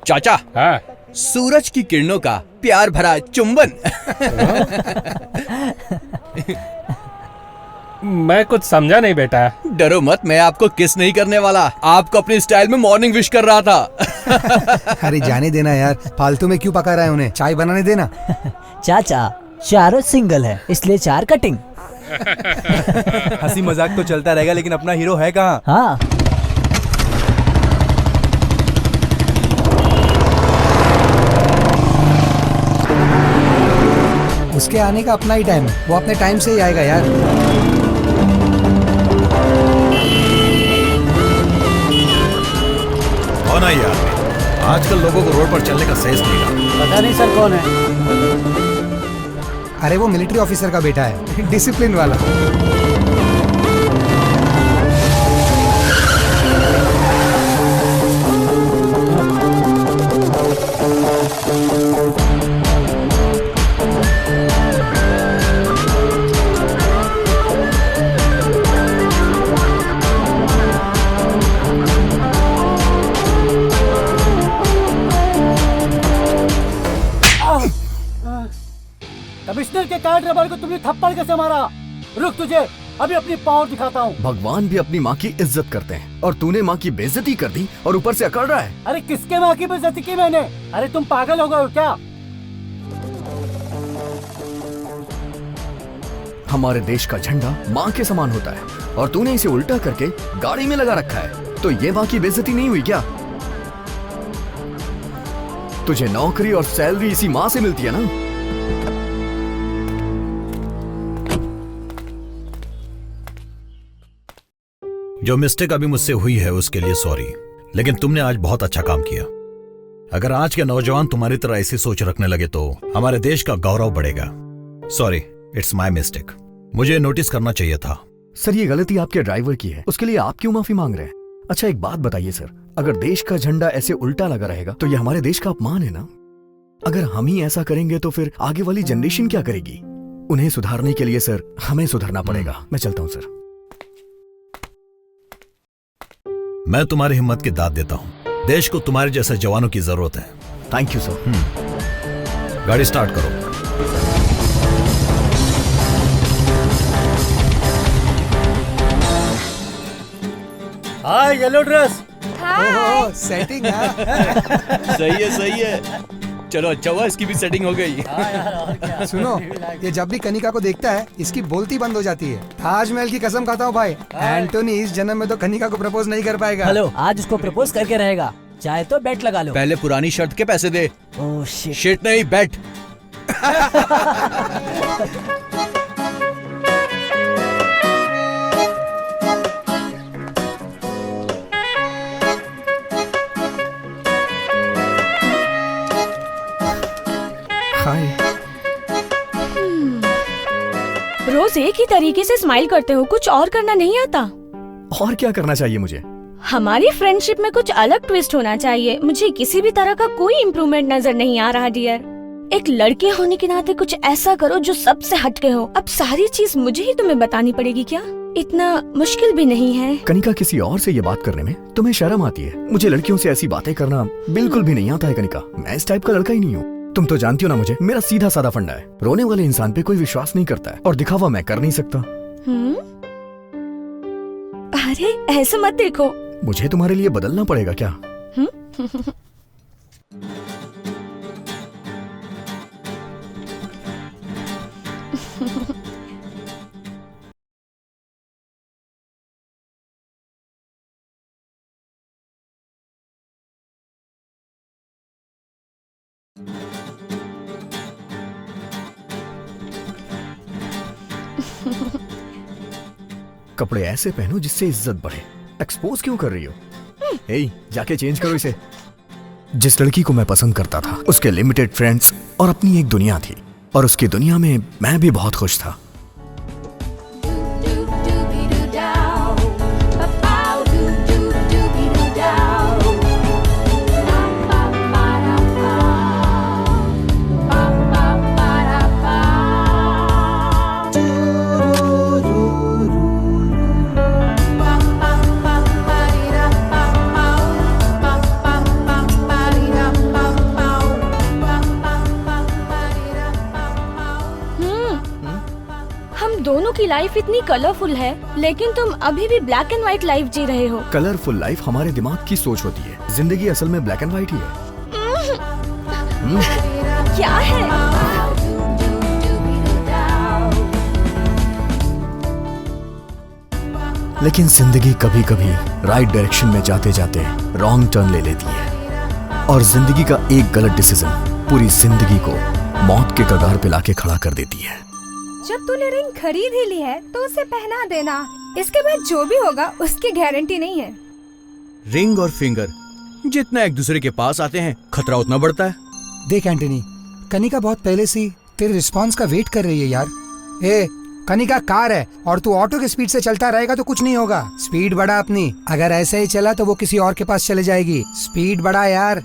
चाचा, हाँ। सूरज की किरणों का प्यार भरा चुंबन। मैं कुछ समझा नहीं बेटा। डरो मत, मैं आपको किस नहीं करने वाला, आपको अपनी स्टाइल में मॉर्निंग विश कर रहा था। अरे जाने देना यार, फालतू में क्यों पका रहा है उन्हें, चाय बनाने देना। चाचा चारों सिंगल है इसलिए 4 कटिंग। हंसी मजाक तो चलता रहेगा लेकिन अपना हीरो है कहाँ? हाँ उसके आने का अपना ही टाइम है, वो अपने टाइम से ही आएगा यार। कौन है यार? आजकल लोगों को रोड पर चलने का सेंस नहीं रहा। पता नहीं सर कौन है। अरे वो मिलिट्री ऑफिसर का बेटा है, डिसिप्लिन वाला। कमिश्नर के कार ड्राइवर को तुमने थप्पड़ कैसे मारा? रुक, तुझे अभी अपनी पावर दिखाता हूँ। भगवान भी अपनी माँ की इज्जत करते हैं और तूने माँ की बेइज्जती कर दी और ऊपर से अकड़ रहा है। अरे किसके माँ की बेइज्जती की मैंने? अरे तुम पागल हो गए हो क्या? हमारे देश का झंडा माँ के समान होता है और तूने इसे उल्टा करके गाड़ी में लगा रखा है, तो ये माँ की बेइज्जती नहीं हुई क्या? तुझे नौकरी और सैलरी इसी माँ से मिलती है ना? जो मिस्टेक अभी मुझसे हुई है उसके लिए सॉरी, लेकिन तुमने आज बहुत अच्छा काम किया। अगर आज के नौजवान तुम्हारी तरह ऐसी सोच रखने लगे तो हमारे देश का गौरव बढ़ेगा। Sorry, it's my mistake. मुझे नोटिस करना चाहिए था। सर ये गलती आपके ड्राइवर की है, उसके लिए आप क्यों माफी मांग रहे हैं? अच्छा एक बात बताइए सर, अगर देश का झंडा ऐसे उल्टा लगा रहेगा तो ये हमारे देश का अपमान है ना? अगर हम ही ऐसा करेंगे तो फिर आगे वाली जनरेशन क्या करेगी? उन्हें सुधारने के लिए सर हमें सुधरना पड़ेगा। मैं चलता हूँ सर। मैं तुम्हारी हिम्मत की दाद देता हूं। देश को तुम्हारे जैसे जवानों की जरूरत है। Thank you sir. गाड़ी स्टार्ट करो। हाय येलो ड्रेस। ओहो, सेटिंग है। सही है। चलो अच्छा हुआ इसकी भी सेटिंग हो गई। सुनो, ये जब भी कनिका को देखता है इसकी बोलती बंद हो जाती है। ताजमहल की कसम खाता हूँ भाई, एंटोनी इस जन्म में तो कनिका को प्रपोज नहीं कर पाएगा। हेलो, आज उसको प्रपोज करके रहेगा। चाहे तो बेट लगा लो। पहले पुरानी शर्त के पैसे दे। Oh shit. शिट नहीं, बेट। हाय। रोज एक ही तरीके से स्माइल करते हो, कुछ और करना नहीं आता? और क्या करना चाहिए मुझे? हमारी फ्रेंडशिप में कुछ अलग ट्विस्ट होना चाहिए। मुझे किसी भी तरह का कोई इम्प्रूवमेंट नजर नहीं आ रहा डियर। एक लड़के होने के नाते कुछ ऐसा करो जो सबसे हटके हो। अब सारी चीज मुझे ही तुम्हें बतानी पड़ेगी क्या? इतना मुश्किल भी नहीं है। कनिका, किसी और से ये बात करने में तुम्हें शर्म आती है? मुझे लड़कियों से ऐसी बातें करना बिल्कुल भी नहीं आता है कनिका। मैं इस टाइप का लड़का ही नहीं हूँ। तुम तो जानती हो ना मुझे, मेरा सीधा साधा फंडा है। रोने वाले इंसान पे कोई विश्वास नहीं करता है और दिखावा मैं कर नहीं सकता। अरे ऐसे मत देखो। मुझे तुम्हारे लिए बदलना पड़ेगा क्या? कपड़े ऐसे पहनो जिससे इज्जत बढ़े। एक्सपोज क्यों कर रही हो? हे, जाके चेंज करो इसे। जिस लड़की को मैं पसंद करता था उसके लिमिटेड फ्रेंड्स और अपनी एक दुनिया थी, और उसकी दुनिया में मैं भी बहुत खुश था। लाइफ इतनी कलरफुल है, लेकिन तुम अभी भी ब्लैक एंड व्हाइट लाइफ जी रहे हो। कलरफुल लाइफ हमारे दिमाग की सोच होती है, जिंदगी असल में ब्लैक एंड व्हाइट ही है। क्या है? लेकिन जिंदगी कभी कभी राइट डायरेक्शन में जाते जाते रॉन्ग टर्न ले लेती है, और जिंदगी का एक गलत डिसीजन पूरी जिंदगी को मौत के कगार पे लाके खड़ा कर देती है। जब तूने रिंग खरीद ही ली है तो उसे पहना देना, इसके बाद जो भी होगा उसकी गारंटी नहीं है। रिंग और फिंगर जितना एक दूसरे के पास आते हैं, खतरा उतना बढ़ता है। देख एंटनी, कनिका बहुत पहले से तेरे रिस्पांस का वेट कर रही है यार। ए कनिका, कार है और तू ऑटो की स्पीड से चलता रहेगा तो कुछ नहीं होगा। स्पीड बढ़ा अपनी, अगर ऐसे ही चला तो वो किसी और के पास चले जाएगी। स्पीड बढ़ा यार।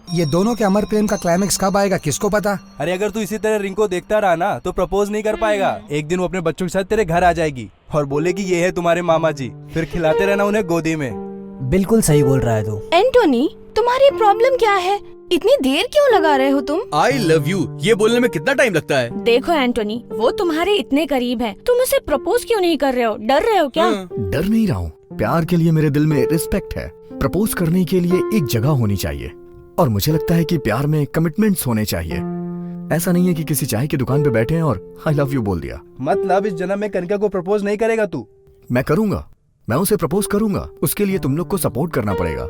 ये दोनों के अमर प्रेम का क्लाइमेक्स कब आएगा किसको पता। अरे अगर तू इसी तरह रिंग को देखता रहा ना तो प्रपोज नहीं कर पाएगा। एक दिन वो अपने बच्चों के साथ तेरे घर आ जाएगी और बोलेगी ये है तुम्हारे मामा जी, फिर खिलाते रहना उन्हें गोदी में। बिल्कुल सही बोल रहा है तू। एंटोनी, तुम्हारी प्रॉब्लम क्या है? इतनी देर क्यों लगा रहे हो तुम? आई लव यू ये बोलने में कितना टाइम लगता है? देखो एंटोनी, वो तुम्हारे इतने करीब है, तुम उसे प्रपोज क्यों नहीं कर रहे हो? डर रहे हो क्या? डर नहीं रहा हूँ, प्यार के लिए मेरे दिल में रिस्पेक्ट है। प्रपोज करने के लिए एक जगह होनी चाहिए, और मुझे लगता है कि प्यार में कमिटमेंट्स होने चाहिए। ऐसा नहीं है कि किसी चाय की दुकान पे बैठे हैं और आई लव यू बोल दिया। मतलब इस जन्म में कनिका को प्रपोज नहीं करेगा तू? मैं करूंगा, मैं उसे प्रपोज करूंगा। उसके लिए तुम लोग को सपोर्ट करना पड़ेगा।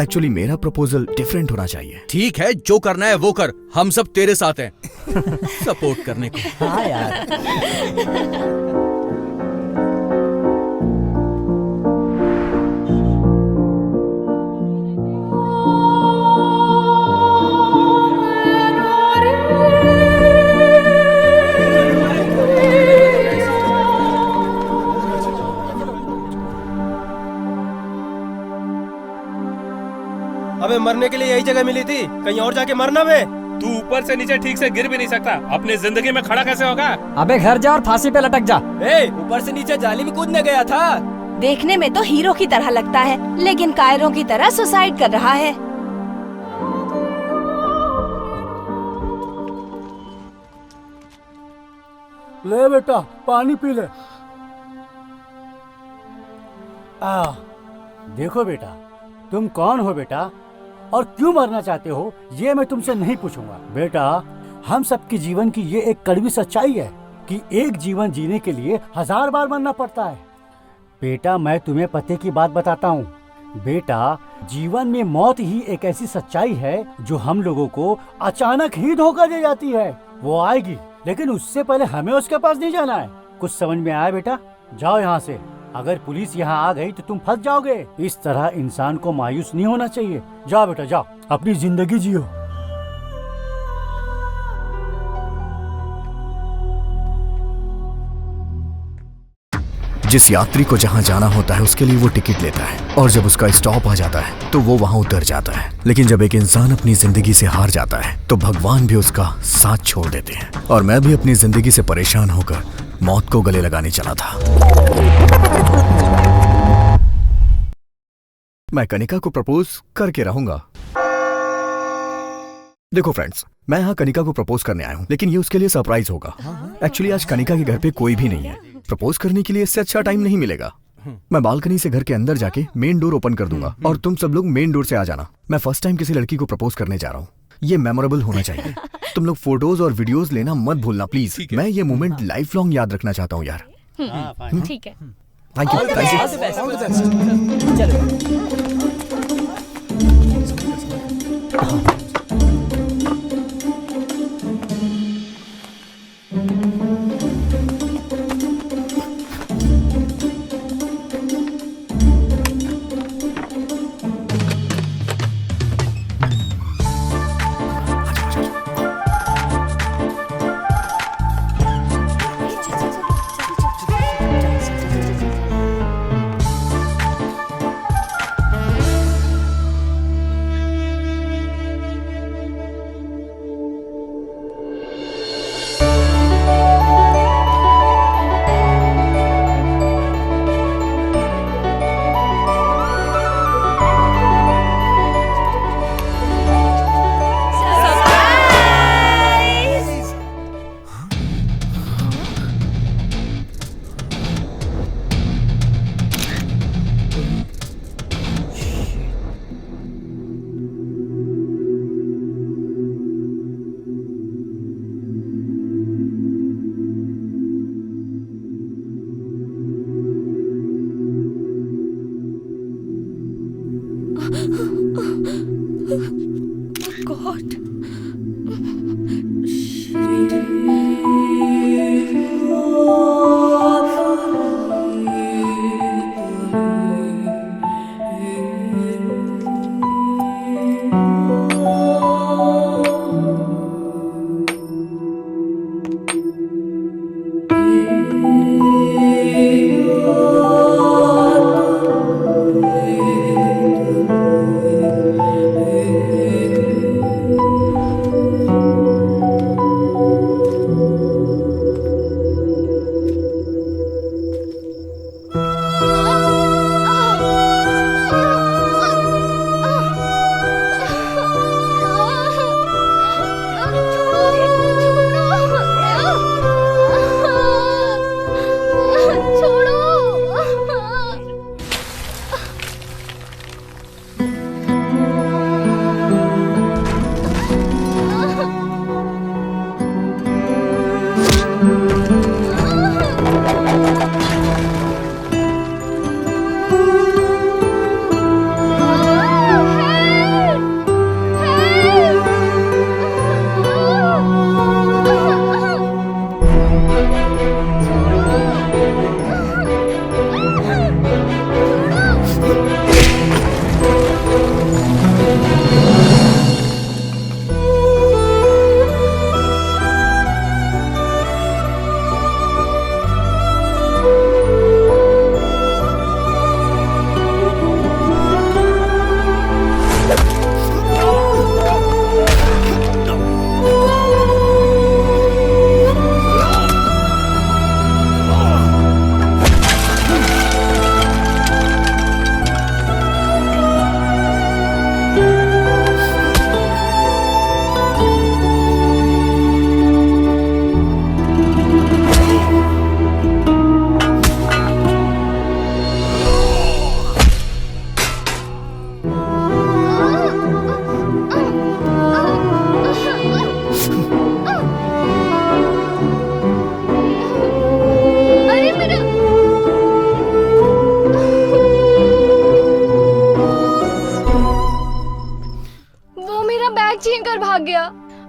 एक्चुअली मेरा प्रपोजल डिफरेंट होना चाहिए। ठीक है, जो करना है वो कर, हम सब तेरे साथ हैं सपोर्ट करने को। हाँ यार। अबे मरने के लिए यही जगह मिली थी, कहीं और जाके मरना बे। तू ऊपर से नीचे ठीक से गिर भी नहीं सकता, अपनी जिंदगी में खड़ा कैसे होगा? अबे घर जा और फांसी पे लटक जा। ऊपर से नीचे जाली में कूदने गया था। देखने में तो हीरो की तरह लगता है, लेकिन कायरों की तरह सुसाइड कर रहा है। ले बेटा, पानी पी ले। देखो बेटा, तुम कौन हो बेटा और क्यों मरना चाहते हो, ये मैं तुमसे नहीं पूछूंगा। बेटा, हम सबकी जीवन की ये एक कड़वी सच्चाई है कि एक जीवन जीने के लिए 1000 बार मरना पड़ता है। बेटा, मैं तुम्हें पते की बात बताता हूँ। बेटा, जीवन में मौत ही एक ऐसी सच्चाई है जो हम लोगों को अचानक ही धोखा दे जाती है। वो आएगी, लेकिन उससे पहले हमें उसके पास नहीं जाना है। कुछ समझ में आया बेटा? जाओ यहाँ से। अगर पुलिस यहाँ आ गई तो तुम फंस जाओगे। इस तरह इंसान को मायूस नहीं होना चाहिए। जाओ बेटा, जाओ, अपनी जिंदगी जियो। जिस यात्री को जहां जाना होता है उसके लिए वो टिकट लेता है, और जब उसका स्टॉप आ जाता है तो वो वहां उतर जाता है। लेकिन जब एक इंसान अपनी जिंदगी से हार जाता है तो भगवान भी उसका साथ छोड़ देते हैं। और मैं भी अपनी जिंदगी से परेशान होकर मौत को गले लगाने चला था। मैं कनिका को प्रपोज करके रहूंगा। देखो फ्रेंड्स, मैं यहाँ कनिका को प्रपोज करने आया हूँ, लेकिन ये उसके लिए सरप्राइज होगा। एक्चुअली आज कनिका के घर पे कोई भी नहीं है। प्रपोज करने के लिए इससे अच्छा टाइम नहीं मिलेगा। मैं बालकनी से घर के अंदर जाके मेन डोर ओपन कर दूंगा और तुम सब लोग मेन डोर से आ जाना। मैं फर्स्ट टाइम किसी लड़की को प्रपोज करने जा रहा हूँ। ये मेमोरेबल होना चाहिए। तुम लोग फोटोज और वीडियोस लेना मत भूलना प्लीज। मैं ये मोमेंट लाइफ लॉन्ग याद रखना चाहता हूँ यार। ठीक है। Thank you. गॉड।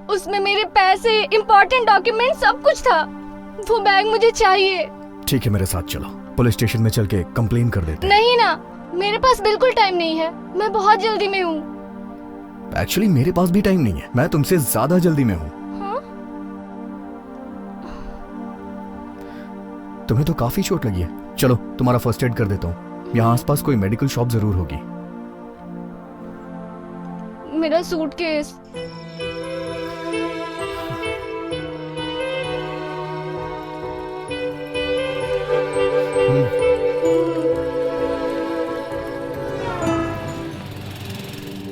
उसमें मेरे पैसे, इम्पोर्टेंट डॉक्यूमेंट सब कुछ था। वो बैग मुझे चाहिए। ठीक है, मेरे साथ चलो, पुलिस स्टेशन में चल के कंप्लेन कर देते हैं। नहीं ना, मेरे पास बिल्कुल टाइम नहीं है, मैं बहुत जल्दी में हूँ। एक्चुअली मेरे पास भी टाइम नहीं है, मैं तुमसे ज्यादा जल्दी में हूँ। हाँ? तुम्हें तो काफी चोट लगी है, चलो तुम्हारा फर्स्ट एड कर देता हूँ। यहाँ आसपास कोई मेडिकल शॉप जरूर होगी। मेरा सूटकेस।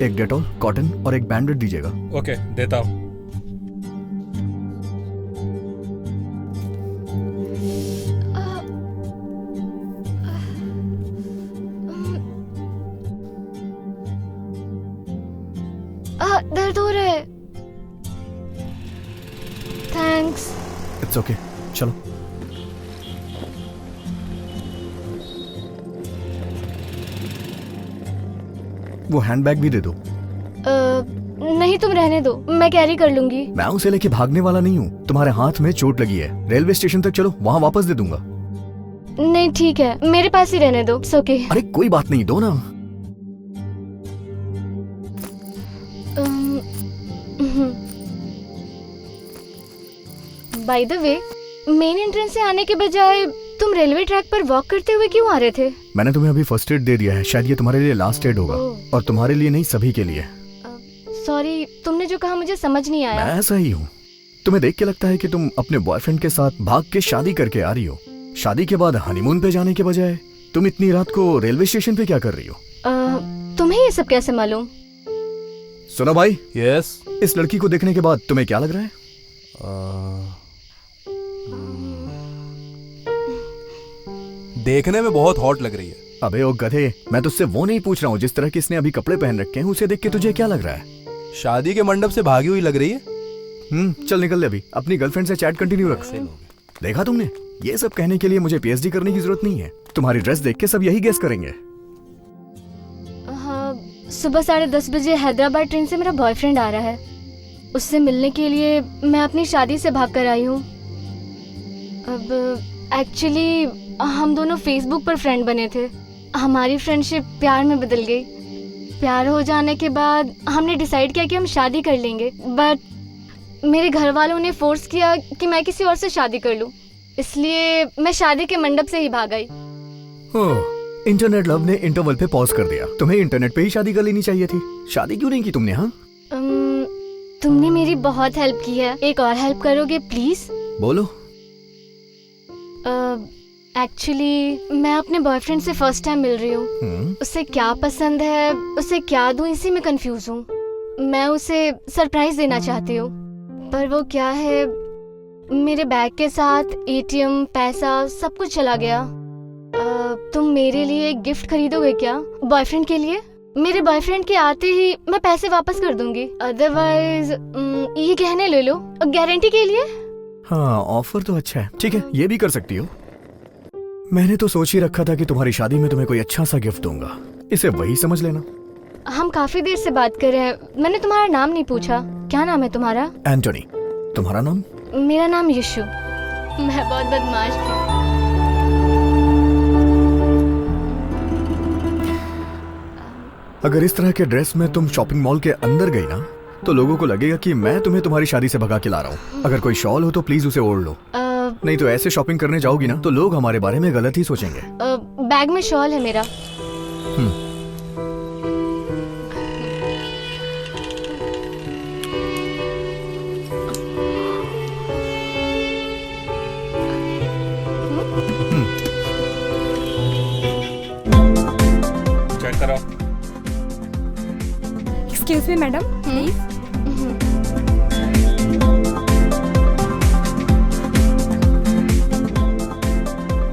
एक डेटॉल, कॉटन और एक बैंडेड दीजिएगा। ओके, देता हूँ। दर्द हो रहा है। थैंक्स। इट्स ओके, चलो। वो हैंडबैग भी दे दो। नहीं, तुम रहने दो, मैं कैरी कर लूंगी। मैं उसे लेके भागने वाला नहीं हूँ, तुम्हारे हाथ में चोट लगी है। रेलवे स्टेशन तक चलो, वहाँ वापस दे दूंगा। नहीं ठीक है, मेरे पास ही रहने दो। It's okay. अरे कोई बात नहीं, दो ना। By the way, main entrance से आने के बजाय तुम रेलवे ट्रैक पर वॉक करते हुए क्यों आ रहे थे? मैंने तुम्हें अभी फर्स्ट एड दे दिया है, शायद ये तुम्हारे लिए लास्ट एड होगा। और तुम्हारे लिए नहीं, सभी के लिए। सॉरी, तुमने जो कहा मुझे समझ नहीं आया। मैं ऐसा ही हूँ। तुम्हें देख के लगता है कि तुम अपने बॉयफ्रेंड के साथ भाग के शादी करके आ रही हो। शादी के बाद हनीमून पे जाने के बजाय तुम इतनी रात को रेलवे स्टेशन पे क्या कर रही हो? तुम्हें ये सब कैसे मालूम? सुनो भाई। यस। इस लड़की को देखने के बाद तुम्हें क्या लग रहा है? देखने में बहुत हॉट लग रही है। अबे ओ गधे, मैं तुझसे वो नहीं पूछ रहा हूँ जिस तरह की इसने अभी कपड़े पहन रखे हैं, उसे देख के तुझे क्या लग रहा है? शादी के मंडप से भागी हुई लग रही है। चल निकल ले अभी, अपनी गर्लफ्रेंड से चैट कंटिन्यू रख। देखा तुमने, ये सब कहने के लिए मुझे पीएचडी करने की जरूरत नहीं है। तुम्हारी ड्रेस देख के सब यही गेस करेंगे। हाँ, सुबह 10:30 बजे हैदराबाद ट्रेन से मेरा बॉयफ्रेंड आ रहा है। उससे मिलने के लिए मैं अपनी शादी से भाग कर आई हूँ। अब एक्चुअली हम दोनों फेसबुक पर फ्रेंड बने थे। हमारी फ्रेंडशिप प्यार में बदल गई। प्यार हो जाने के बाद हमने डिसाइड किया कि हम शादी कर लेंगे, बट मेरे घर वालों ने फोर्स किया कि मैं किसी और से शादी कर लूं। इसलिए मैं शादी के मंडप से ही भाग आई। इंटरनेट लव ने इंटरवल पे पॉज कर दिया। तुम्हें इंटरनेट पे ही शादी कर लेनी चाहिए थी। शादी क्यों नहीं की तुमने? हाँ, तुमने मेरी बहुत हेल्प की है। एक और हेल्प करोगे प्लीज? बोलो। एक्चुअली मैं अपने बॉयफ्रेंड से फर्स्ट टाइम मिल रही हूँ। उसे क्या पसंद है, उसे क्या दूँ, इसी में कंफ्यूज हूँ। मैं उसे सरप्राइज देना चाहती हूँ, पर वो क्या है, मेरे बैग के साथ एटीएम, पैसा सब कुछ चला गया। तुम मेरे लिए एक गिफ्ट खरीदोगे क्या बॉयफ्रेंड के लिए? मेरे बॉयफ्रेंड के आते ही मैं पैसे वापस कर दूंगी। अदरवाइज ये गहने ले लो गारंटी के लिए। हाँ, ऑफर तो अच्छा है। ठीक है, ये भी कर सकती हो। मैंने तो सोच ही रखा था कि तुम्हारी शादी में तुम्हें कोई अच्छा सा गिफ्ट दूंगा। इसे वही समझ लेना। हम काफी देर से बात कर रहे हैं। मैंने तुम्हारा नाम नहीं पूछा। क्या नाम है तुम्हारा? एंटोनी। तुम्हारा नाम? मेरा नाम यशु। मैं बहुत बदमाश थी। अगर इस तरह के ड्रेस में तुम शॉपिंग मॉल के अंदर गई ना, तो लोगों को लगेगा कि मैं तुम्हें तुम्हारी शादी से भगा के ला रहा हूँ। अगर कोई शॉल हो तो प्लीज उसे ओढ़ लो। नहीं तो ऐसे शॉपिंग करने जाओगी ना तो लोग हमारे बारे में गलत ही सोचेंगे। बैग में शॉल है मेरा। चेक करो। Excuse me madam, please.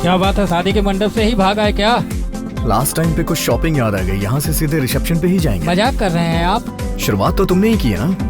क्या बात है, शादी के मंडप से ही भाग आए क्या? लास्ट टाइम पे कुछ शॉपिंग याद आ गई। यहाँ से सीधे रिसेप्शन पे ही जाएंगे। मजाक कर रहे हैं आप? शुरुआत तो तुमने ही की है ना।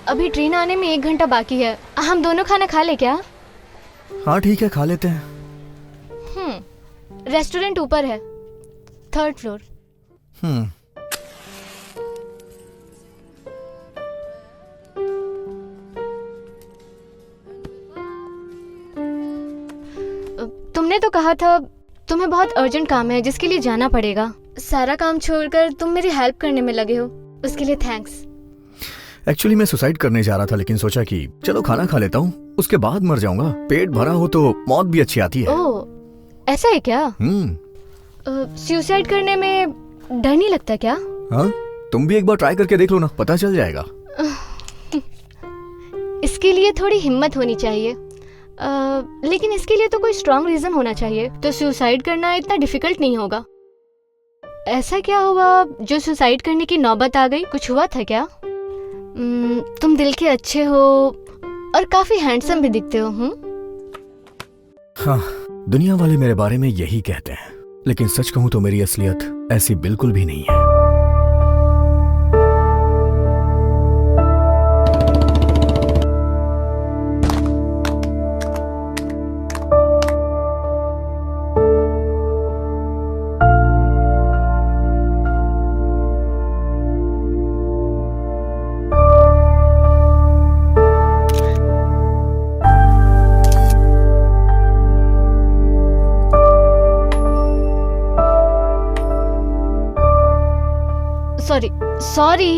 अभी ट्रेन आने में 1 घंटा बाकी है। हम दोनों खाना खा ले क्या? हाँ ठीक है, खा लेते हैं। रेस्टोरेंट ऊपर है, 3rd फ्लोर। तुमने तो कहा था तुम्हें बहुत अर्जेंट काम है जिसके लिए जाना पड़ेगा। सारा काम छोड़कर तुम मेरी हेल्प करने में लगे हो, उसके लिए थैंक्स। एक्चुअली मैं सुसाइड करने जा रहा था, लेकिन सोचा कि चलो खाना खा लेता हूँ, उसके बाद मर जाऊंगा। पेट भरा हो तो मौत भी अच्छी आती है। ओह, ऐसा है क्या? सुसाइड करने में डर नहीं लगता क्या? हाँ, तुम भी एक बार ट्राई करके देख लो ना, पता चल जाएगा। इसके लिए थोड़ी हिम्मत होनी चाहिए, लेकिन इसके लिए तो कोई स्ट्रॉन्ग रीजन होना चाहिए। तो सुसाइड करना इतना डिफिकल्ट नहीं होगा। ऐसा क्या हुआ जो सुसाइड करने की नौबत आ गई? कुछ हुआ था क्या? तुम दिल के अच्छे हो और काफी हैंडसम भी दिखते हो। हाँ, दुनिया वाले मेरे बारे में यही कहते हैं, लेकिन सच कहूं तो मेरी असलियत ऐसी बिल्कुल भी नहीं है। Sorry sorry.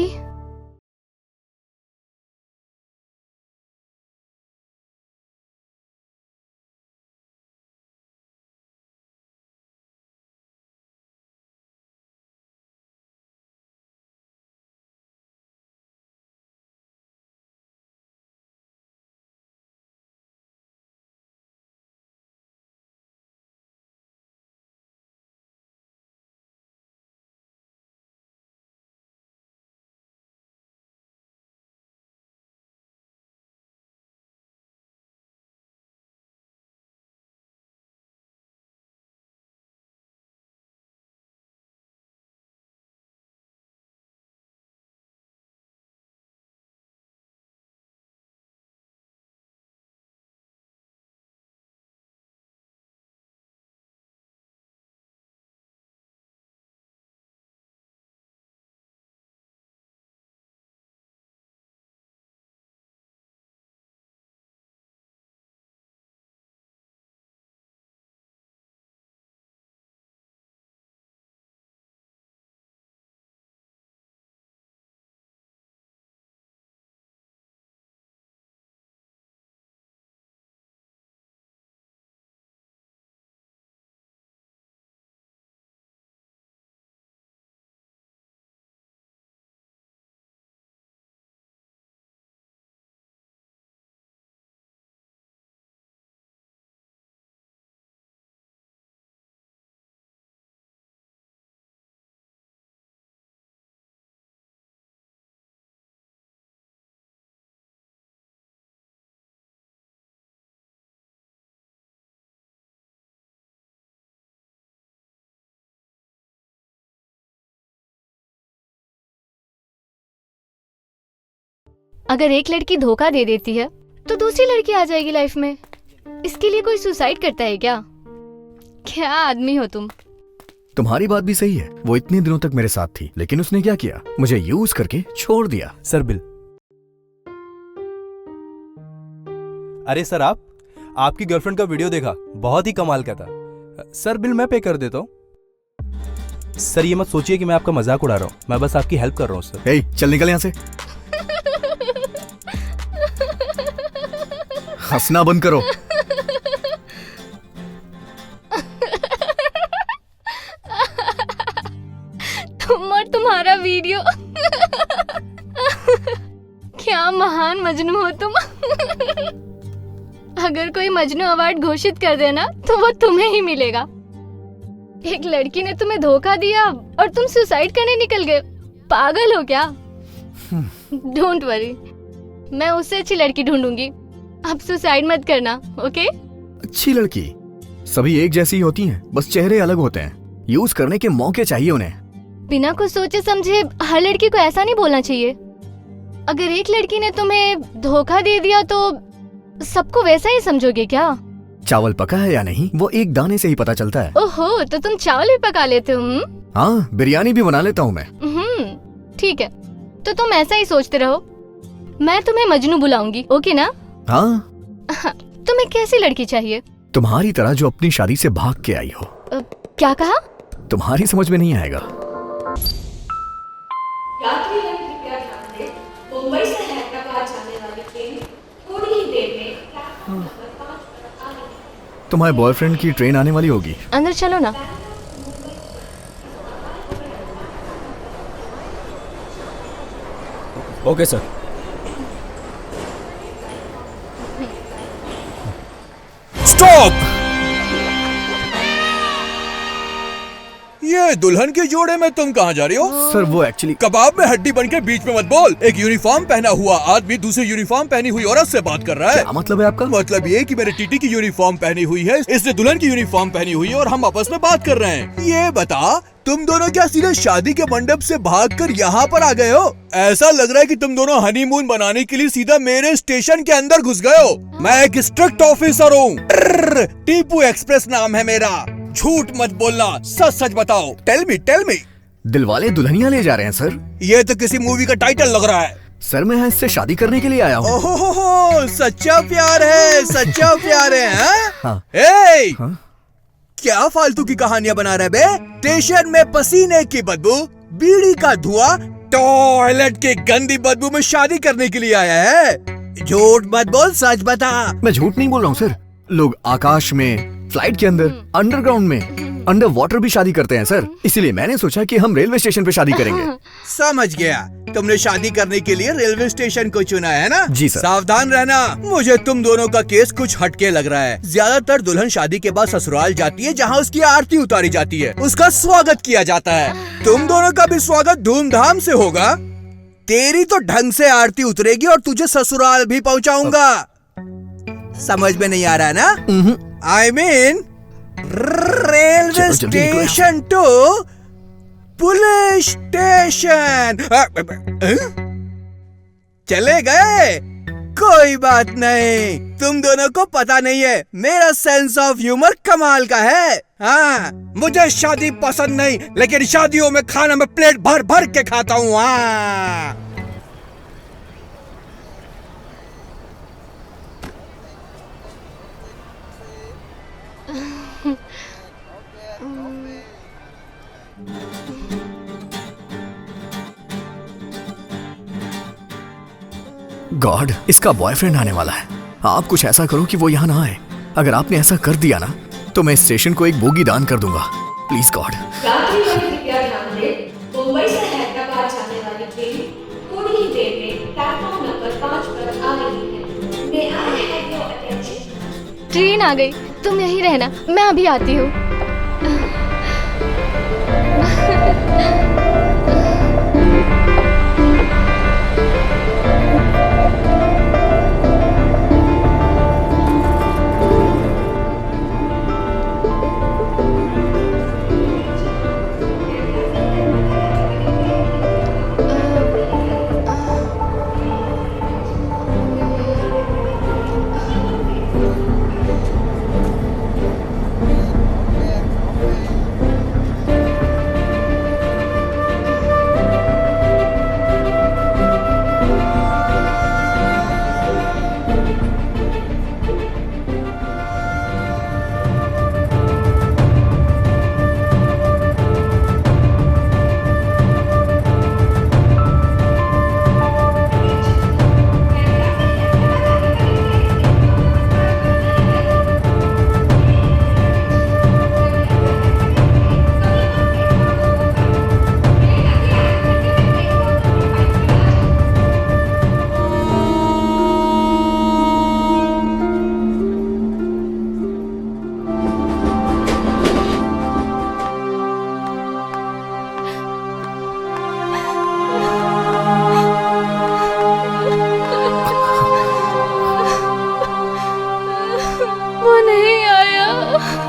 अगर एक लड़की धोखा दे देती है तो दूसरी लड़की आ जाएगी लाइफ में। इसके लिए कोई सुसाइड करता है क्या? क्या आदमी हो तुम। तुम्हारी बात भी सही है। वो इतने दिनों तक मेरे साथ थी, लेकिन उसने क्या किया, मुझे यूज करके छोड़ दिया। Sir bill. अरे सर, आपकी गर्लफ्रेंड का वीडियो देखा, बहुत ही कमाल का था। सर बिल मैं पे कर देता हूँ। सर ये मत सोचिए कि मैं आपका मजाक उड़ा रहा हूँ, मैं बस आपकी हेल्प कर रहा हूँ सर। हे, चल निकल यहाँ से। हंसना बंद करो। तुम और तुम्हारा वीडियो। क्या महान मजनू हो तुम। अगर कोई मजनू अवार्ड घोषित कर देना तो वो तुम्हें ही मिलेगा। एक लड़की ने तुम्हें धोखा दिया और तुम सुसाइड करने निकल गए। पागल हो क्या? डोंट वरी, मैं उससे अच्छी लड़की ढूंढूंगी। अब सुसाइड मत करना, ओके? अच्छी लड़की सभी एक जैसी होती हैं, बस चेहरे अलग होते हैं। यूज करने के मौके चाहिए उन्हें। बिना कुछ सोचे समझे हर लड़की को ऐसा नहीं बोलना चाहिए। अगर एक लड़की ने तुम्हें धोखा दे दिया तो सबको वैसा ही समझोगे क्या? चावल पका है या नहीं वो एक दाने से ही पता चलता है। ओहो, तो तुम चावल भी पका लेते हो? हाँ, बिरयानी भी बना लेता हूँ मैं। ठीक है, तो तुम ऐसा ही सोचते रहो। मैं तुम्हें मजनू बुलाऊंगी, ओके ना? हाँ। तुम्हें कैसी लड़की चाहिए? तुम्हारी तरह जो अपनी शादी से भाग के आई हो। क्या कहा? तुम्हारी समझ में नहीं आएगा। मुंबई से हैदराबाद जाने वाली ट्रेन थोड़ी ही देर में तुम्हारे बॉयफ्रेंड की ट्रेन आने वाली होगी। अंदर चलो ना। Okay sir. स्टॉप! ये दुल्हन के जोड़े में तुम कहाँ जा रही हो? सर वो एक्चुअली कबाब में हड्डी बनके बीच में मत बोल। एक यूनिफॉर्म पहना हुआ आदमी दूसरी यूनिफॉर्म पहनी हुई औरत से बात कर रहा है। क्या मतलब है आपका? मतलब ये कि मेरे टीटी की यूनिफॉर्म पहनी हुई है, इसने दुल्हन की यूनिफॉर्म पहनी हुई है और हम आपस में बात कर रहे हैं। ये बता, तुम दोनों क्या सीधे शादी के मंडप से भागकर यहाँ पर आ गए हो? ऐसा लग रहा है कि तुम दोनों हनीमून बनाने के लिए सीधा मेरे स्टेशन के अंदर घुस गए हो। मैं एक स्ट्रिक्ट ऑफिसर हूँ। टीपू एक्सप्रेस नाम है मेरा। झूठ मत बोलना, सच सच बताओ। Tell me. दिलवाले दुल्हनिया ले जा रहे हैं सर। ये तो किसी मूवी का टाइटल लग रहा है। सर मैं इससे शादी करने के लिए आया हूँ। ओहो, सच्चा प्यार है, सच्चा प्यार है। हाँ। क्या फालतू की कहानियां बना रहे बे? स्टेशन में पसीने की बदबू, बीड़ी का धुआं टॉयलेट की गंदी बदबू में शादी करने के लिए आया है। झूठ मत बोल, सच बता। मैं झूठ नहीं बोल रहा हूँ सर। लोग आकाश में, फ्लाइट के अंदर, अंडरग्राउंड में, अंडर वाटर भी शादी करते हैं सर। इसीलिए मैंने सोचा कि हम रेलवे स्टेशन पे शादी करेंगे। समझ गया, तुमने शादी करने के लिए रेलवे स्टेशन को चुना है ना? जी सर। सावधान रहना, मुझे तुम दोनों का केस कुछ हटके लग रहा है। ज्यादातर दुल्हन शादी के बाद ससुराल जाती है, जहाँ उसकी आरती उतारी जाती है, उसका स्वागत किया जाता है। तुम दोनों का भी स्वागत धूमधाम से होगा। तेरी तो ढंग से आरती उतरेगी और तुझे ससुराल भी पहुँचाऊंगा। समझ में नहीं आ रहा है ना? I mean railway station to police station. चले गए? कोई बात नहीं, तुम दोनों को पता नहीं है, मेरा सेंस ऑफ ह्यूमर कमाल का है। हाँ, मुझे शादी पसंद नहीं, लेकिन शादियों में खाना में प्लेट भर भर के खाता हूँ। हाँ, गॉड, इसका बॉयफ्रेंड आने वाला है। आप कुछ ऐसा करो कि वो यहाँ ना आए। अगर आपने ऐसा कर दिया ना तो मैं स्टेशन को एक बोगी दान कर दूंगा। Please God. मुंबई से हैदराबाद जाने वाली ट्रेन थोड़ी ही देर में प्लेटफॉर्म नंबर 5 पर आ रही है। May I have your attention? Train आ गई, तुम यहीं रहना, मैं अभी आती हूँ।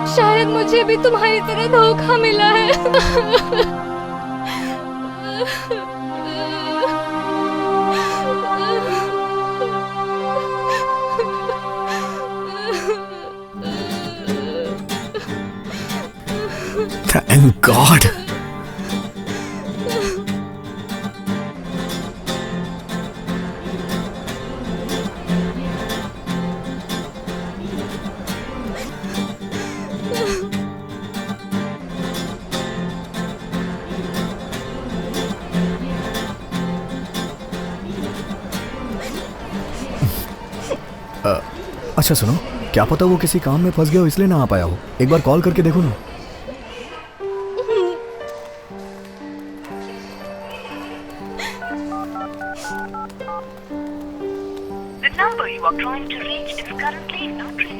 शायद मुझे भी तुम्हारी तरह धोखा मिला है। Thank God. अच्छा सुनो, क्या पता वो किसी काम में फंस गया हो इसलिए ना आ पाया हो। एक बार कॉल करके देखो ना।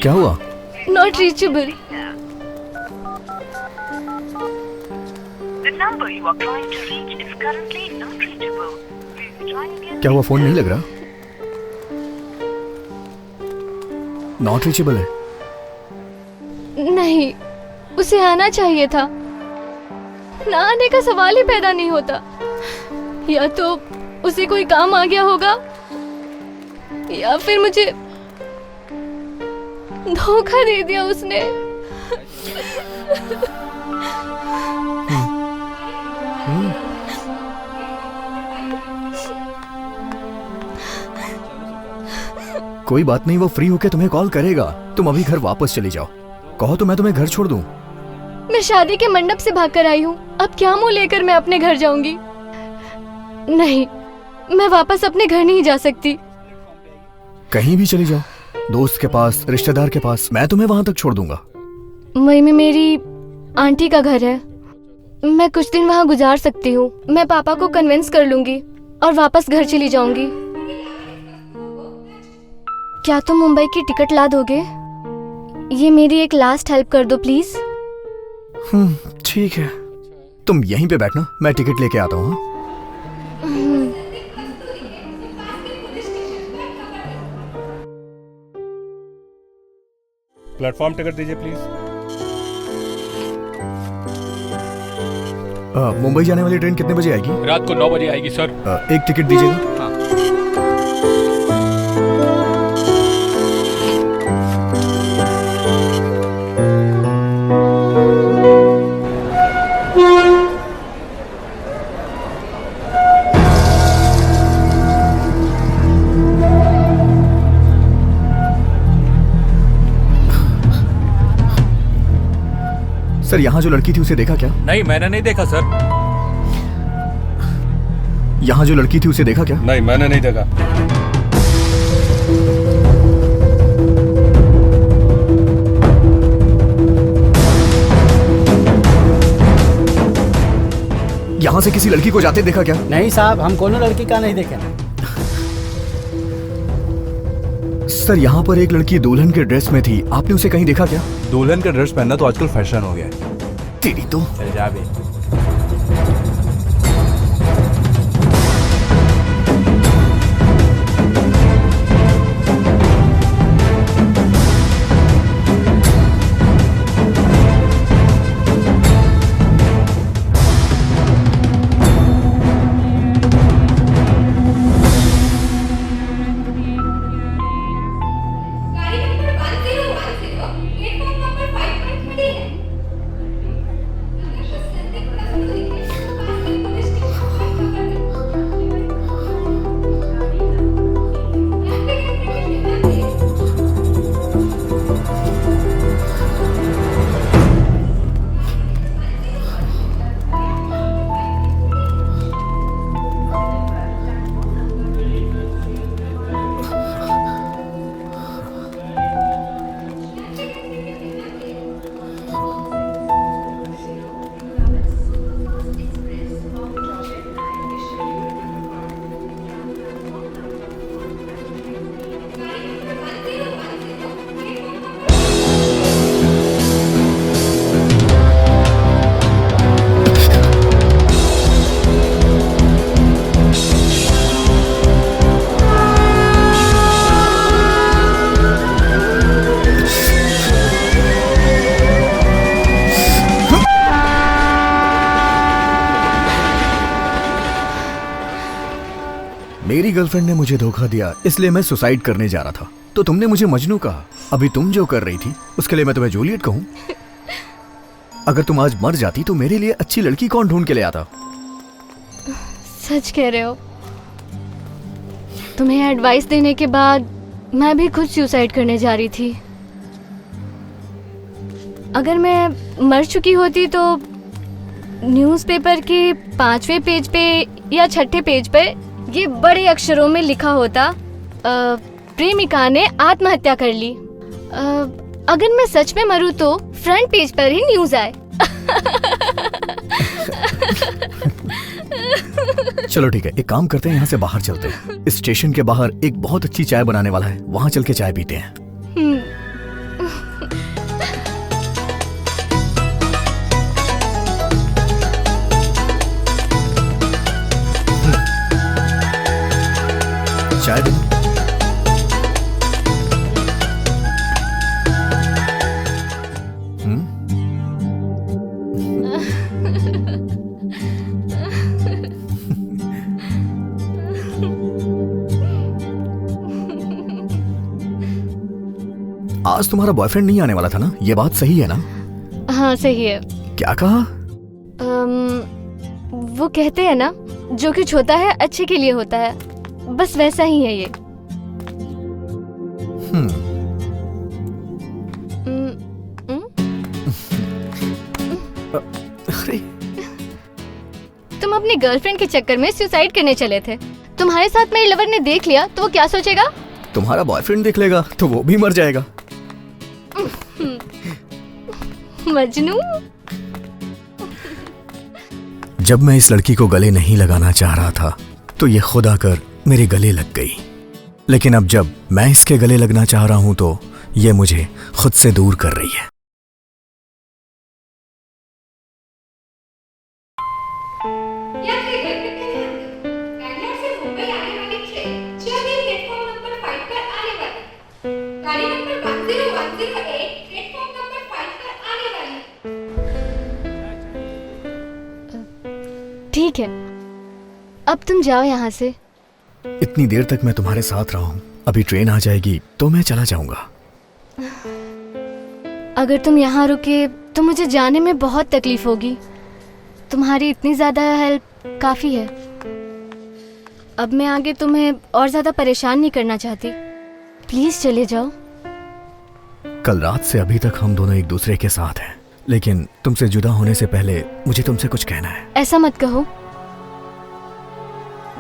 क्या हुआ? Not reachable. क्या हुआ, फोन नहीं लग रहा? नॉट रीचेबल है? नहीं, उसे आना चाहिए था। ना आने का सवाल ही पैदा नहीं होता। या तो उसे कोई काम आ गया होगा या फिर मुझे धोखा दे दिया उसने। कोई बात नहीं, वो फ्री होके तुम्हें कॉल करेगा। तुम अभी घर वापस चली जाओ। कहो तो मैं तुम्हें घर छोड़ दूं। मैं शादी के मंडप से भागकर आई हूँ। अब क्या मुंह लेकर मैं अपने घर जाऊंगी? नहीं, मैं वापस अपने घर नहीं जा सकती। कहीं भी चली जाओ, दोस्त के पास, रिश्तेदार के पास, मैं तुम्हें वहां तक छोड़ दूंगा। मई में मेरी आंटी का घर है, मैं कुछ दिन वहाँ गुजार सकती हूँ। मैं पापा को कन्विंस कर लूंगी और वापस घर चली जाऊंगी। क्या तुम मुंबई की टिकट ला दोगे? ये मेरी एक लास्ट हेल्प कर दो प्लीज। ठीक है, तुम यहीं पे बैठना, मैं टिकट लेके आता हूँ। प्लेटफॉर्म टिकट दीजिए प्लीज। मुंबई जाने वाली ट्रेन कितने बजे आएगी? रात को 9 बजे आएगी सर। एक टिकट दीजिएगा। सर, यहाँ जो लड़की थी उसे देखा क्या? नहीं, मैंने नहीं देखा सर। यहाँ जो लड़की थी उसे देखा क्या? नहीं, मैंने नहीं देखा। यहाँ से किसी लड़की को जाते देखा क्या? नहीं साहब, हम कोनो लड़की का नहीं देखे। सर, यहाँ पर एक लड़की दुल्हन के ड्रेस में थी, आपने उसे कहीं देखा क्या? दुल्हन का ड्रेस पहनना तो आजकल फैशन हो गया है। तेरी तो। चल जा बे। मेरी गर्लफ्रेंड ने मुझे धोखा दिया, इसलिए मैं सुसाइड करने जा रहा था, तो तुमने मुझे मजनू कहा। अभी तुम जो कर रही थी उसके लिए मैं तुम्हें जूलियट कहूं? अगर तुम आज मर जाती तो मेरे लिए अच्छी लड़की कौन ढूंढ के ले आता? सच कह रहे हो। तुम्हें एडवाइस देने के बाद मैं भी खुद सुसाइड करने जा रही थी। अगर मैं मर चुकी होती तो न्यूज़पेपर के 5वें पेज पे या 6ठे पेज पे ये बड़े अक्षरों में लिखा होता, प्रेमिका ने आत्महत्या कर ली। अगर मैं सच में मरूं तो फ्रंट पेज पर ही न्यूज़ आए। चलो ठीक है, एक काम करते हैं, यहाँ से बाहर चलते हैं। स्टेशन के बाहर एक बहुत अच्छी चाय बनाने वाला है, वहाँ चल के चाय पीते हैं। चाय दे। आज तुम्हारा बॉयफ्रेंड नहीं आने वाला था ना, ये बात सही है ना? हाँ सही है। क्या कहा? वो कहते हैं ना, जो कुछ होता है अच्छे के लिए होता है, बस वैसा ही है ये। अरे तुम अपनी गर्लफ्रेंड के चक्कर में सुसाइड करने चले थे। तुम्हारे साथ मेरे लवर ने देख लिया तो वो क्या सोचेगा? तुम्हारा बॉयफ्रेंड देख लेगा तो वो भी मर जाएगा। मजनू। जब मैं इस लड़की को गले नहीं लगाना चाह रहा था तो ये खुद आकर मेरे गले लग गई, लेकिन अब जब मैं इसके गले लगना चाह रहा हूं तो ये मुझे खुद से दूर कर रही है। ठीक है, अब तुम जाओ यहाँ से। इतनी देर तक मैं तुम्हारे साथ रहा हूं, अभी ट्रेन आ जाएगी तो मैं चला जाऊंगा। अगर तुम यहाँ रुके तो मुझे जाने में बहुत तकलीफ होगी। तुम्हारी इतनी ज्यादा हेल्प काफी है। अब मैं आगे तुम्हें और ज्यादा परेशान नहीं करना चाहती। प्लीज चले जाओ। कल रात से अभी तक हम दोनों एक दूसरे के साथ हैं, लेकिन तुमसे जुदा होने से पहले मुझे तुमसे कुछ कहना है। ऐसा मत कहो।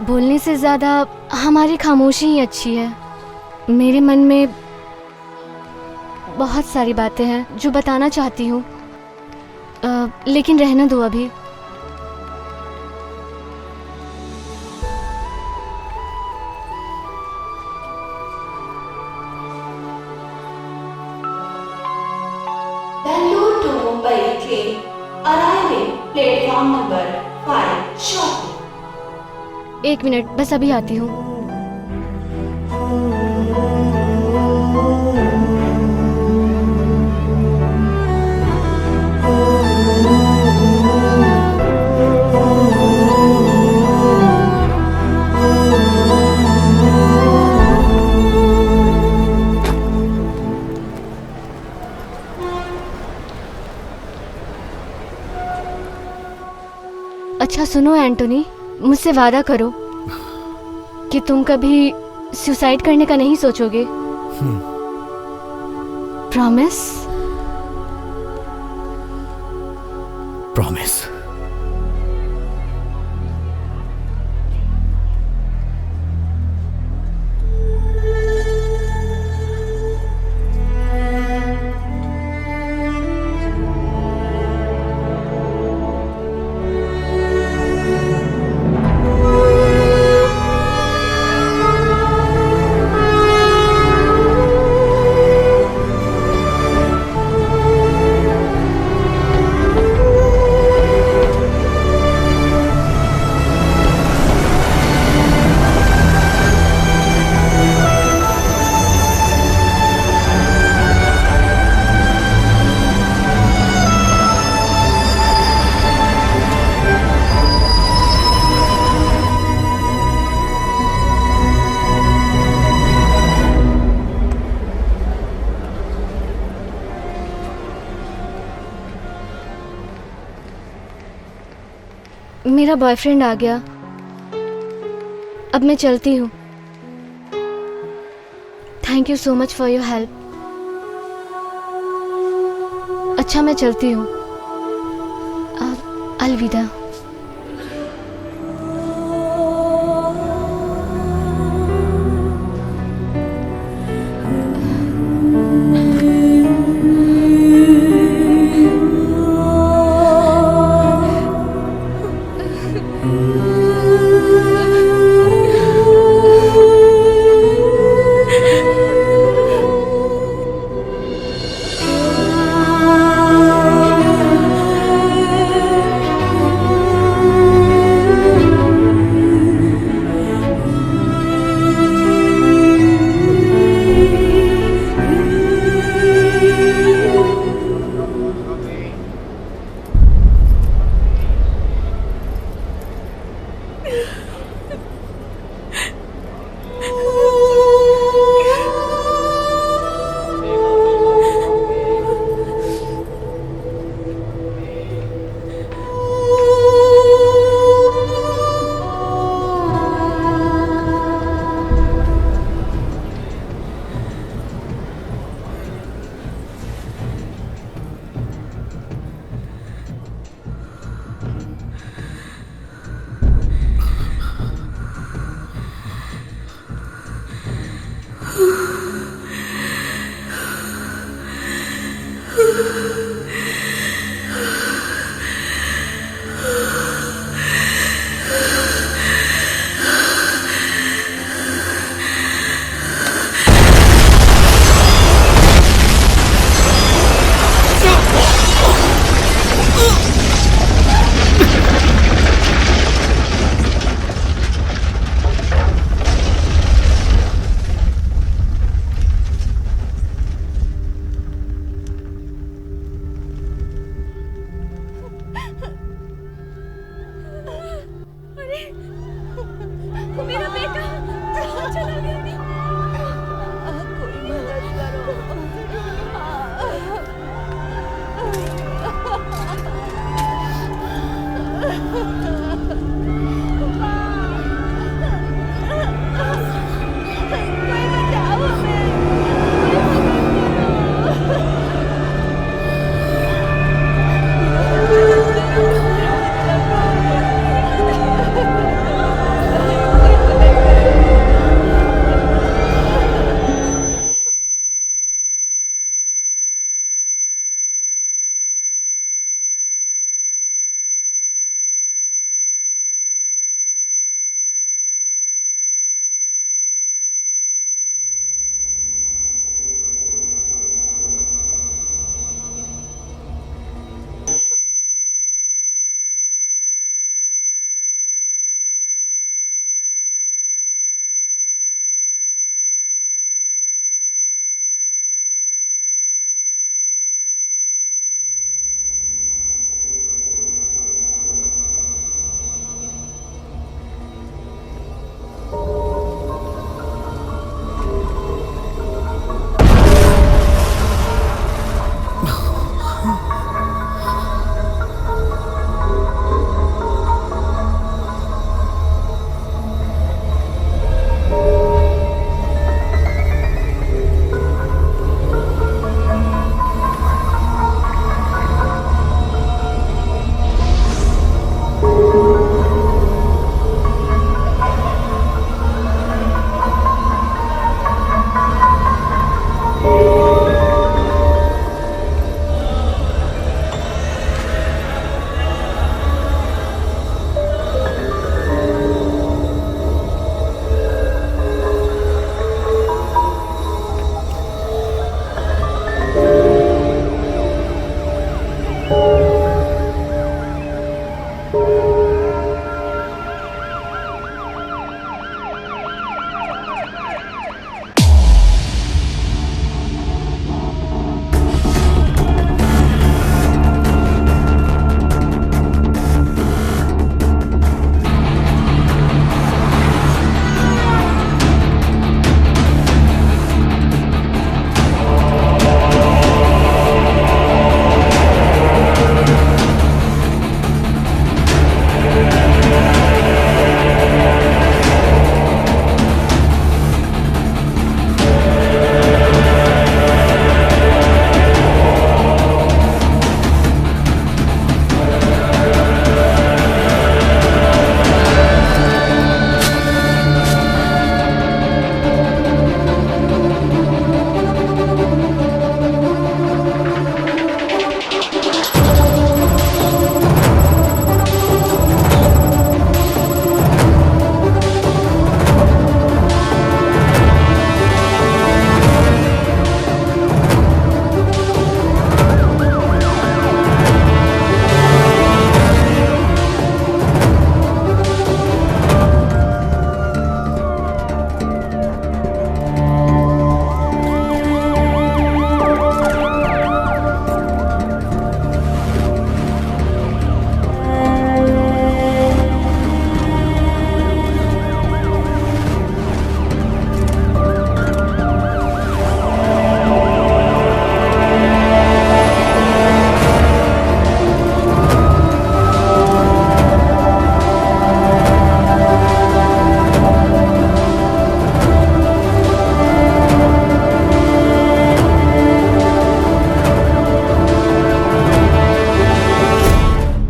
बोलने से ज्यादा हमारी खामोशी ही अच्छी है। मेरे मन में बहुत सारी बातें हैं जो बताना चाहती हूँ, लेकिन रहने दो अभी। Bangalore to Mumbai train arriving platform number 5 shortly. 1 minute, बस अभी आती हूँ। अच्छा सुनो एंटोनी, मुझसे वादा करो कि तुम कभी सुसाइड करने का नहीं सोचोगे। प्रॉमिस? प्रॉमिस। मेरा बॉयफ्रेंड आ गया। अब मैं चलती हूँ। Thank you so much for your help. अच्छा मैं चलती हूँ। अलविदा।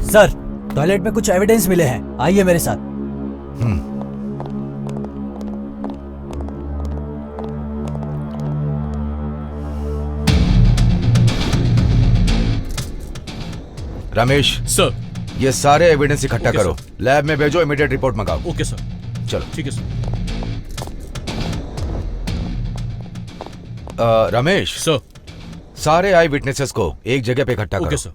सर, टॉयलेट में कुछ एविडेंस मिले हैं, आइए मेरे साथ। रमेश सर, ये सारे एविडेंस इकट्ठा करो, लैब में भेजो, इमीडिएट रिपोर्ट मंगाओ। Okay sir. चलो ठीक है सर। रमेश सर, सारे आई विटनेसेस को एक जगह पे इकट्ठा करो। Okay sir.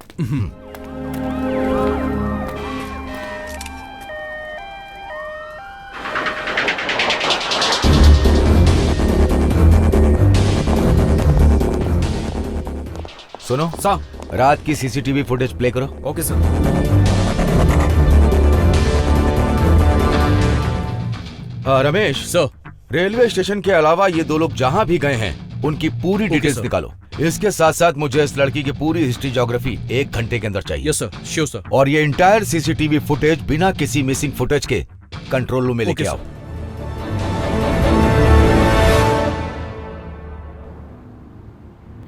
सुनो सर, रात की सीसीटीवी फुटेज प्ले करो। Okay sir. Ramesh sir, railway station के अलावा ये दो लोग जहां भी गए हैं उनकी पूरी डिटेल्स निकालो। इसके साथ साथ मुझे इस लड़की की पूरी हिस्ट्री ज्योग्राफी 1 घंटे के अंदर चाहिए। Yes sir, sure sir. और ये इंटायर सीसीटीवी फुटेज बिना किसी मिसिंग फुटेज के कंट्रोल रूम में लेके आओ।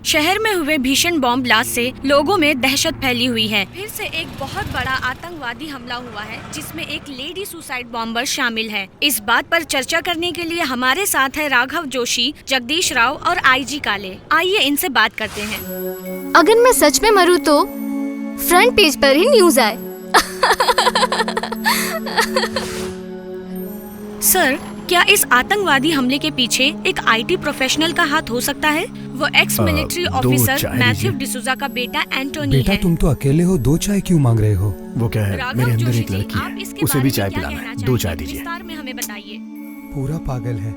शहर में हुए भीषण बॉम्ब ब्लास्ट से लोगों में दहशत फैली हुई है। फिर से एक बहुत बड़ा आतंकवादी हमला हुआ है जिसमें एक लेडी सुसाइड बॉम्बर शामिल है। इस बात पर चर्चा करने के लिए हमारे साथ है राघव जोशी, जगदीश राव और आईजी काले। आइए इनसे बात करते हैं। अगर मैं सच में मरूं तो फ्रंट पेज पर ही न्यूज आए। सर, क्या इस आतंकवादी हमले के पीछे एक आईटी प्रोफेशनल का हाथ हो सकता है? वो x military officer Mathew D'Souza का बेटा एंटोनी बेटा है। तुम तो अकेले हो, 2 चाय क्यों मांग रहे हो? वो क्या है, राघव मेरे अंदर जोशी एक जी, लड़की आप है, इसके उसे बारे भी में चाय क्या पिलाना कहना है। 2 चाहेंगे? चाय दीजिए। विस्तार में हमें बताइए। पूरा पागल है।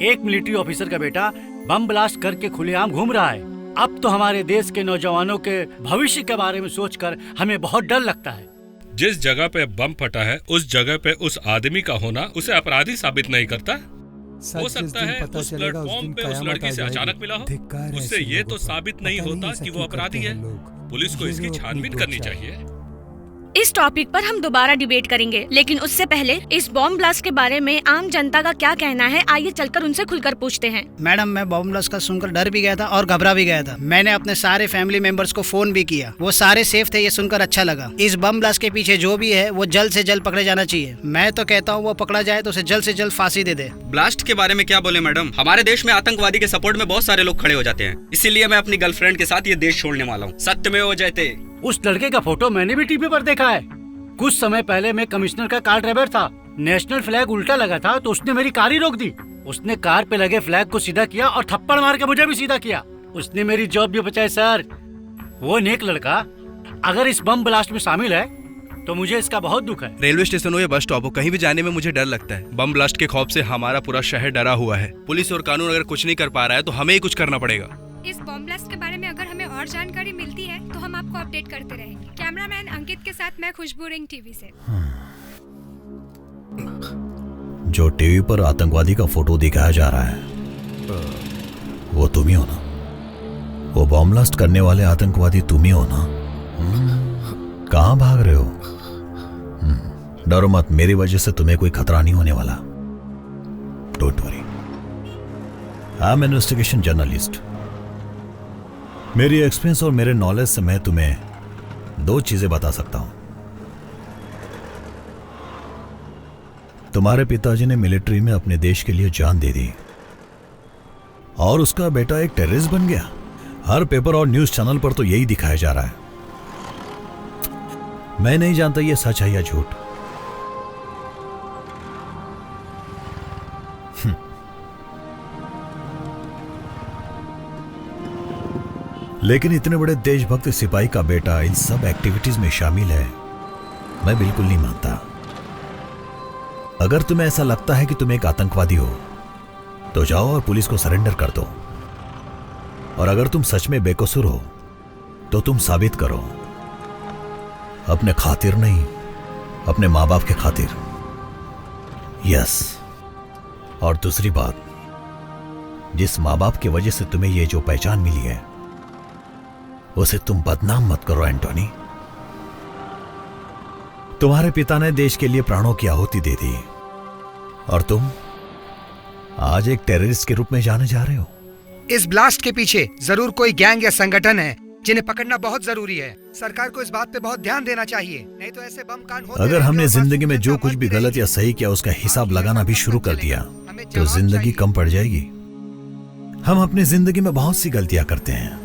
एक मिलिट्री ऑफिसर का बेटा बम ब्लास्ट करके खुलेआम घूम रहा है। अब तो हमारे देश के नौजवानों के भविष्य के बारे में सोचकर हमें बहुत डर लगता है। जिस जगह पे बम फटा है उस जगह पे उस आदमी का होना उसे अपराधी साबित नहीं करता। हो सकता है उस प्लेटफॉर्म पे उस लड़की से अचानक मिला हो, उससे ये तो साबित नहीं होता कि वो अपराधी है। पुलिस को इसकी छानबीन करनी चाहिए। इस टॉपिक पर हम दोबारा डिबेट करेंगे, लेकिन उससे पहले इस बॉम्ब ब्लास्ट के बारे में आम जनता का क्या कहना है, आइए चलकर उनसे खुलकर पूछते हैं। मैडम, मैं बॉम्ब ब्लास्ट का सुनकर डर भी गया था और घबरा भी गया था। मैंने अपने सारे फैमिली मेंबर्स को फोन भी किया, वो सारे सेफ थे। ये सुनकर अच्छा लगा। इस बम ब्लास्ट के पीछे जो भी है वो जल्द से जल्द पकड़े जाना चाहिए। मैं तो कहता हूँ वो पकड़ा जाए तो उसे जल्द से जल्द फांसी दे दे। ब्लास्ट के बारे में क्या बोले मैडम, हमारे देश में आतंकवादी के सपोर्ट में बहुत सारे लोग खड़े हो जाते हैं। इसीलिए मैं अपनी गर्लफ्रेंड के साथ ये देश छोड़ने वाला हूँ। सत्य में हो जाते। उस लड़के का फोटो मैंने भी टीवी पर देखा है। कुछ समय पहले मैं कमिश्नर का कार ड्राइवर था। नेशनल फ्लैग उल्टा लगा था तो उसने मेरी कार ही रोक दी। उसने कार पे लगे फ्लैग को सीधा किया और थप्पड़ मार के मुझे भी सीधा किया। उसने मेरी जॉब भी बचाई सर। वो नेक लड़का अगर इस बम ब्लास्ट में शामिल है तो मुझे इसका बहुत दुख है। रेलवे स्टेशन हो या बस स्टॉप हो, कहीं भी जाने में मुझे डर लगता है। बम ब्लास्ट के खौफ से हमारा पूरा शहर डरा हुआ है। पुलिस और कानून अगर कुछ नहीं कर पा रहा है तो हमें ही कुछ करना पड़ेगा। इस बॉम्ब ब्लास्ट के बारे में अगर हमें और जानकारी मिलती है तो हम आपको अपडेट करते रहेंगे। कैमरामैन अंकित के साथ मैं खुशबू रिंग टीवी से। जो टीवी पर आतंकवादी का फोटो दिखाया जा रहा है वो तुम ही हो ना? वो बॉम्ब ब्लास्ट करने वाले आतंकवादी तुम ही हो ना? कहां भाग रहे हो? डरो मत, मेरी वजह से तुम्हें कोई खतरा नहीं होने वाला। Don't worry, I am investigation journalist. मेरी एक्सपीरियंस और मेरे नॉलेज से मैं तुम्हें 2 चीजें बता सकता हूं। तुम्हारे पिताजी ने मिलिट्री में अपने देश के लिए जान दे दी और उसका बेटा एक टेररिस्ट बन गया। हर पेपर और न्यूज चैनल पर तो यही दिखाया जा रहा है। मैं नहीं जानता ये सच है या झूठ। लेकिन इतने बड़े देशभक्त सिपाही का बेटा इन सब एक्टिविटीज में शामिल है, मैं बिल्कुल नहीं मानता। अगर तुम्हें ऐसा लगता है कि तुम एक आतंकवादी हो तो जाओ और पुलिस को सरेंडर कर दो। और अगर तुम सच में बेकसूर हो तो तुम साबित करो, अपने खातिर नहीं, अपने माँ बाप के खातिर। यस, और दूसरी बात, जिस माँ बाप की वजह से तुम्हें ये जो पहचान मिली है उसे तुम बदनाम मत करो एंटोनी। तुम्हारे पिता ने देश के लिए प्राणों की आहुति दे दी और तुम आज एक टेररिस्ट के रूप में जाने जा रहे हो। इस ब्लास्ट के पीछे जरूर कोई गैंग या संगठन है जिन्हें पकड़ना बहुत जरूरी है। सरकार को इस बात पे बहुत ध्यान देना चाहिए, नहीं तो ऐसे बम कांड होते अगर हमने जिंदगी में जो कुछ भी गलत या सही किया उसका हिसाब लगाना भी शुरू कर दिया तो जिंदगी कम पड़ जाएगी। हम अपनी जिंदगी में बहुत सी गलतियां करते हैं।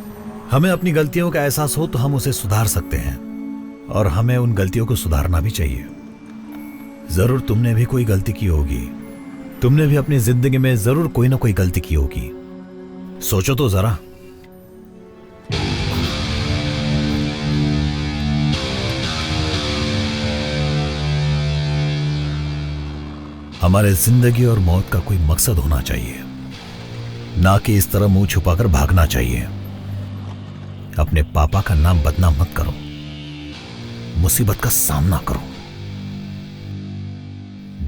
हमें अपनी गलतियों का एहसास हो तो हम उसे सुधार सकते हैं और हमें उन गलतियों को सुधारना भी चाहिए। जरूर तुमने भी कोई गलती की होगी। तुमने भी अपनी जिंदगी में जरूर कोई ना कोई गलती की होगी। सोचो तो जरा। हमारे जिंदगी और मौत का कोई मकसद होना चाहिए, ना कि इस तरह मुंह छुपाकर भागना चाहिए। अपने पापा का नाम बदनाम मत करो, मुसीबत का सामना करो।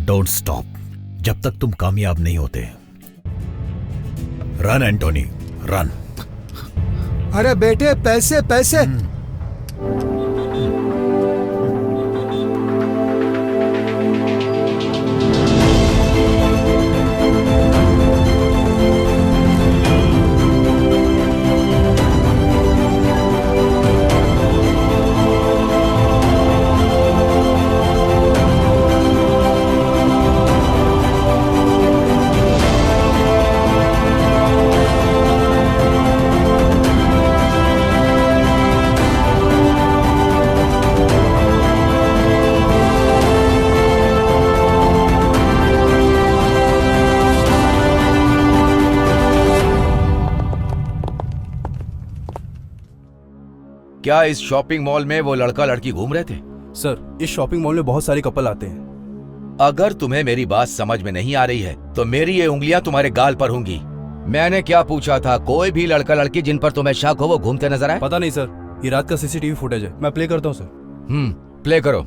डोंट स्टॉप जब तक तुम कामयाब नहीं होते। Run Antony, run. अरे बेटे पैसे पैसे। क्या इस शॉपिंग मॉल में वो लड़का लड़की घूम रहे थे? सर, इस शॉपिंग मॉल में बहुत सारे कपल आते हैं। अगर तुम्हें मेरी बात समझ में नहीं आ रही है तो मेरी ये उंगलियां तुम्हारे गाल पर होंगी। मैंने क्या पूछा था? कोई भी लड़का लड़की जिन पर तुम्हें शक हो वो घूमते नजर आए? पता नहीं सर, ये रात का सीसीटीवी फुटेज है, मैं प्ले करता हूँ सर। प्ले करो।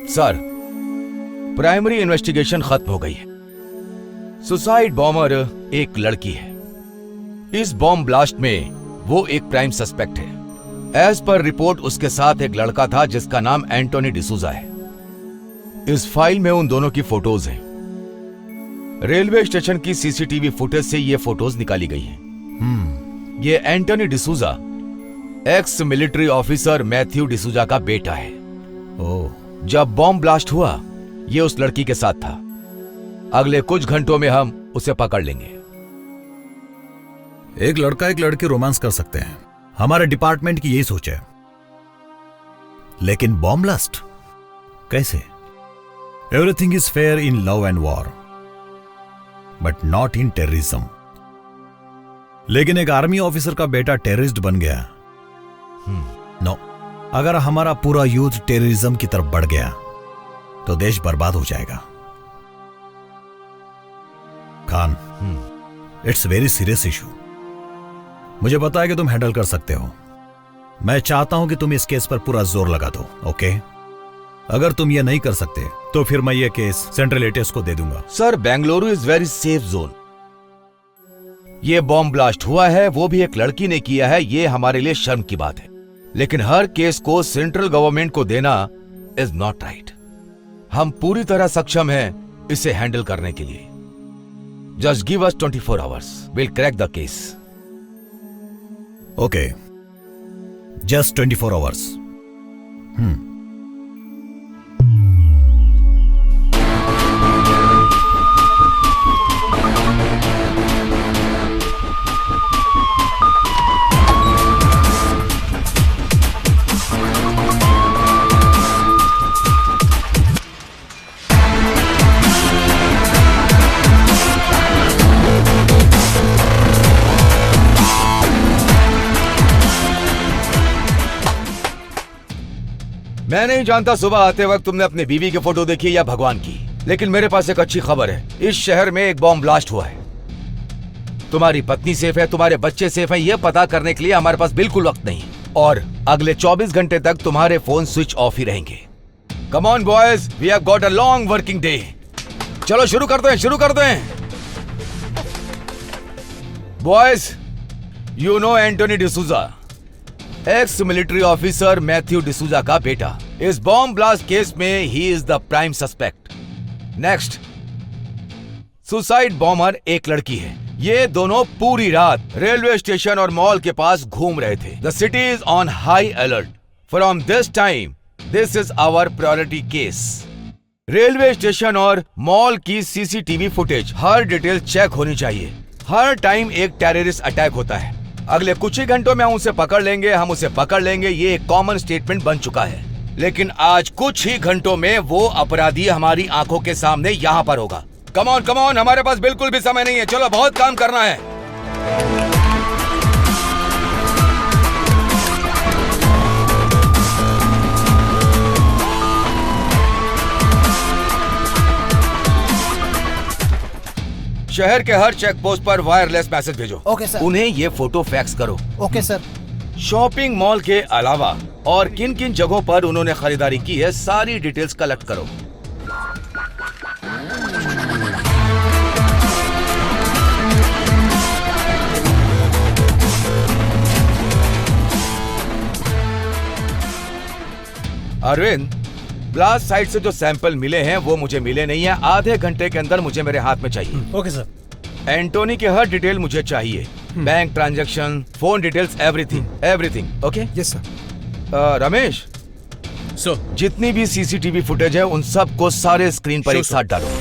सर, प्राइमरी इन्वेस्टिगेशन खत्म हो गई है। सुसाइड बॉम्बर एक लड़की है। इस बॉम्ब ब्लास्ट में वो एक प्राइम सस्पेक्ट है। एज पर रिपोर्ट उसके साथ एक लड़का था जिसका नाम एंटोनी डिसूजा है। इस फाइल में उन दोनों की फोटोज हैं। रेलवे स्टेशन की सीसीटीवी फुटेज से ये फोटोज निकाली गई हैं। ये Antony D'Souza ex military officer Mathew D'Souza का बेटा है। जब बॉम्ब ब्लास्ट हुआ ये उस लड़की के साथ था। अगले कुछ घंटों में हम उसे पकड़ लेंगे। एक लड़का एक लड़की रोमांस कर सकते हैं, हमारे डिपार्टमेंट की यही सोच है। लेकिन बॉम्ब ब्लास्ट कैसे? Everything is fair in love and war but not in terrorism. लेकिन एक आर्मी ऑफिसर का बेटा टेररिस्ट बन गया। नो, अगर हमारा पूरा यूथ टेररिज्म की तरफ बढ़ गया तो देश बर्बाद हो जाएगा। Khan, it's very serious issue. मुझे पता है कि तुम हैंडल कर सकते हो। मैं चाहता हूं कि तुम इस केस पर पूरा जोर लगा दो, ओके? अगर तुम ये नहीं कर सकते तो फिर मैं ये केस सेंट्रल एटीएस को दे दूंगा। Sir, Bengaluru is very safe zone. ये बॉम्ब ब्लास्ट हुआ है वो भी एक लड़की ने किया है, ये हमारे लिए शर्म की बात है। लेकिन हर केस को सेंट्रल गवर्नमेंट को देना इज नॉट राइट। हम पूरी तरह सक्षम हैं इसे हैंडल करने के लिए। Just give us 24 hours, will crack the case. Okay, just 24 hours. मैं नहीं जानता सुबह आते वक्त तुमने अपनी बीवी की फोटो देखी या भगवान की, लेकिन मेरे पास एक अच्छी खबर है। इस शहर में एक बॉम्ब ब्लास्ट हुआ है। तुम्हारी पत्नी सेफ है, तुम्हारे बच्चे सेफ हैं, यह पता करने के लिए हमारे पास बिल्कुल वक्त नहीं। और अगले 24 घंटे तक तुम्हारे फोन स्विच ऑफ ही रहेंगे। Come on boys, we have got a long working day. चलो शुरू करते हैं, शुरू करते हैं। Boys, you know Antony D'Souza, ex military officer Mathew D'Souza का बेटा। इस बॉम्ब ब्लास्ट केस में he is the prime suspect. Next, suicide bomber एक लड़की है। ये दोनों पूरी रात रेलवे स्टेशन और मॉल के पास घूम रहे थे। The city is on high alert. From this time this is our priority case. Railway station और मॉल की सीसीटीवी फुटेज हर डिटेल चेक होनी चाहिए। हर टाइम एक टेररिस्ट अटैक होता है। अगले कुछ ही घंटों में हम उसे पकड़ लेंगे, हम उसे पकड़ लेंगे, ये एक कॉमन स्टेटमेंट बन चुका है। लेकिन आज कुछ ही घंटों में वो अपराधी हमारी आंखों के सामने यहाँ पर होगा। कम ऑन, हमारे पास बिल्कुल भी समय नहीं है। चलो, बहुत काम करना है। शहर के हर चेक पोस्ट पर वायरलेस मैसेज भेजो। Okay sir. उन्हें ये फोटो फैक्स करो। Okay sir. शॉपिंग मॉल के अलावा और किन किन जगहों पर उन्होंने खरीदारी की है सारी डिटेल्स कलेक्ट करो। अरविंद, ब्लास्ट साइट से जो सैंपल मिले हैं वो मुझे मिले नहीं है। आधे घंटे के अंदर मुझे मेरे हाथ में चाहिए। Okay sir. एंटोनी की हर डिटेल मुझे चाहिए, bank transaction, phone details, everything. Okay? Yes sir. Ramesh, जितनी भी सीसीटीवी फुटेज है उन सब को सारे स्क्रीन पर एक साथ डालो।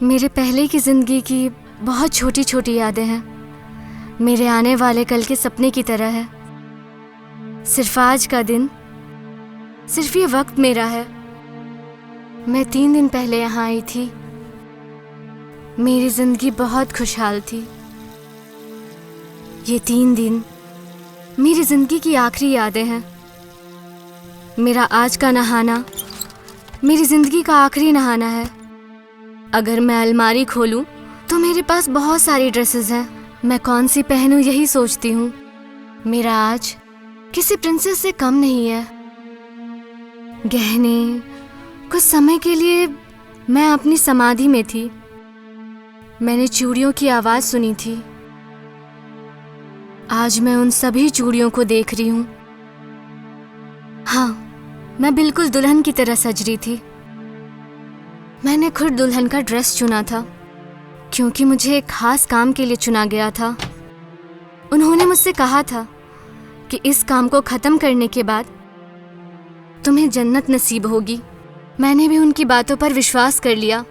मेरे पहले की जिंदगी की बहुत छोटी छोटी यादें हैं, मेरे आने वाले कल के सपने की तरह है। सिर्फ आज का दिन, सिर्फ ये वक्त मेरा है। मैं 3 दिन पहले यहाँ आई थी। मेरी जिंदगी बहुत खुशहाल थी। ये 3 दिन मेरी जिंदगी की आखिरी यादें हैं। मेरा आज का नहाना मेरी जिंदगी का आखिरी नहाना है। अगर मैं अलमारी खोलूं तो मेरे पास बहुत सारी ड्रेसेस हैं। मैं कौन सी पहनूं यही सोचती हूँ। मेरा आज किसी प्रिंसेस से कम नहीं है। गहने, कुछ समय के लिए मैं अपनी समाधि में थी। मैंने चूड़ियों की आवाज सुनी थी। आज मैं उन सभी चूड़ियों को देख रही हूँ। हाँ, मैं बिल्कुल दुल्हन की तरह सज रही थी। मैंने खुद दुल्हन का ड्रेस चुना था क्योंकि मुझे एक खास काम के लिए चुना गया था। उन्होंने मुझसे कहा था कि इस काम को खत्म करने के बाद तुम्हें जन्नत नसीब होगी। मैंने भी उनकी बातों पर विश्वास कर लिया।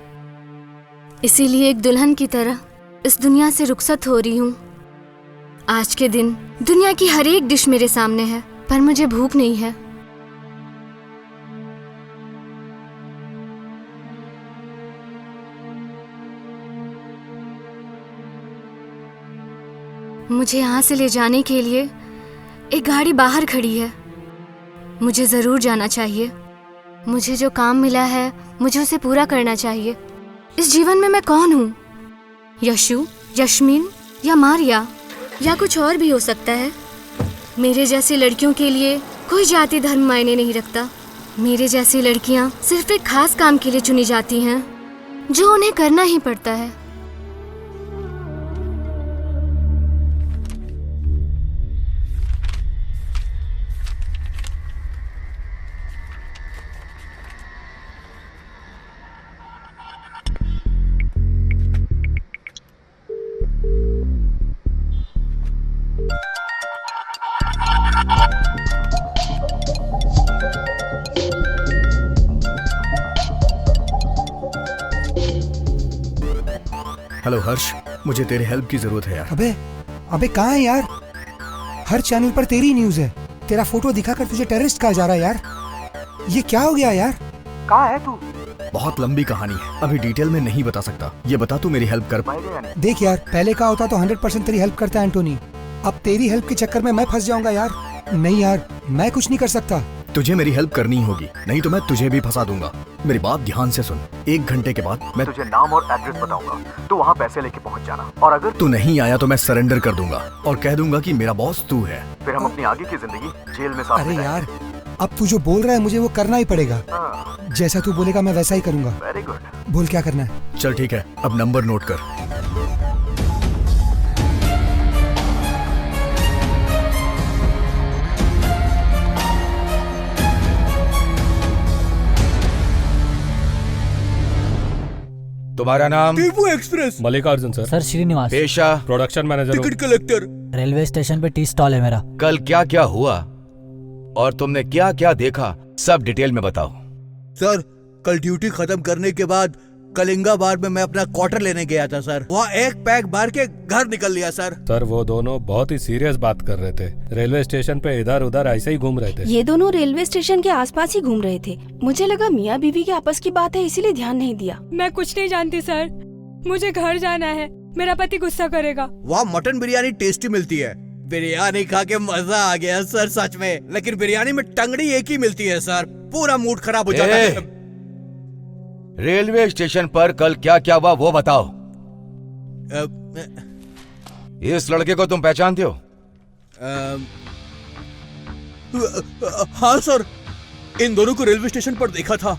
इसीलिए एक दुल्हन की तरह इस दुनिया से रुखसत हो रही हूँ। आज के दिन दुनिया की हर एक डिश मेरे सामने है, पर मुझे भूख नहीं है। मुझे यहाँ से ले जाने के लिए एक गाड़ी बाहर खड़ी है। मुझे ज़रूर जाना चाहिए। मुझे जो काम मिला है मुझे उसे पूरा करना चाहिए। इस जीवन में मैं कौन हूँ? यशु, यश्मीन या मारिया या कुछ और भी हो सकता है। मेरे जैसी लड़कियों के लिए कोई जाति धर्म मायने नहीं रखता। मेरे जैसी लड़कियाँ सिर्फ एक खास काम के लिए चुनी जाती हैं जो उन्हें करना ही पड़ता है। हेलो हर्ष, मुझे तेरे हेल्प की जरूरत है यार। अबे कहाँ है यार? हर चैनल पर तेरी न्यूज है। तेरा फोटो दिखाकर तुझे टेररिस्ट कहा जा रहा है यार। ये क्या हो गया यार? कहाँ है तू? बहुत लंबी कहानी है, अभी डिटेल में नहीं बता सकता। ये बता तू मेरी हेल्प कर पाएगा या नहीं? देख यार, पहले का होता तो 100% तेरी हेल्प करता एंटोनी। अब तेरी हेल्प के चक्कर में मैं फंस जाऊंगा यार। नहीं यार, मैं कुछ नहीं कर सकता। तुझे मेरी हेल्प करनी होगी, नहीं तो मैं तुझे भी फंसा दूंगा। मेरी बात ध्यान से सुन। 1 घंटे के बाद मैं तुझे नाम और एड्रेस बताऊंगा, तू वहाँ पैसे लेके पहुँच जाना। और अगर तू नहीं आया तो मैं सरेंडर कर दूंगा और कह दूंगा कि मेरा बॉस तू है। फिर हम अपनी आगे की जिंदगी जेल में साथ अरे यार, अब तू जो बोल रहा है मुझे वो करना ही पड़ेगा। जैसा तू बोलेगा मैं वैसा ही करूंगा। Very good. बोल क्या करना है? चल ठीक है, अब नंबर नोट कर। तुम्हारा नाम? Tipu express. Mallikarjun sir. Sir Srinivas. पेशा? Production manager. Ticket collector. Railway station पे टी स्टॉल है मेरा। कल क्या क्या हुआ और तुमने क्या क्या देखा, सब डिटेल में बताओ। सर, कल ड्यूटी खत्म करने के बाद कलिंगा बार में मैं अपना क्वार्टर लेने गया था सर। वहाँ एक पैक मार के घर निकल लिया सर। सर वो दोनों बहुत ही सीरियस बात कर रहे थे। रेलवे स्टेशन पे इधर उधर ऐसे ही घूम रहे थे। ये दोनों रेलवे स्टेशन के आसपास ही घूम रहे थे। मुझे लगा मियाँ बीवी के आपस की बात है, इसीलिए ध्यान नहीं दिया। मैं कुछ नहीं जानती सर, मुझे घर जाना है, मेरा पति गुस्सा करेगा। वहाँ मटन बिरयानी टेस्टी मिलती है। बिरयानी खा के मजा आ गया सर सच में, लेकिन बिरयानी में टंगड़ी एक ही मिलती है सर, पूरा मूड खराब हो जाता है। रेलवे स्टेशन पर कल क्या क्या हुआ वो बताओ। इस लड़के को तुम पहचानते हो? हाँ सर, इन दोनों को रेलवे स्टेशन पर देखा था।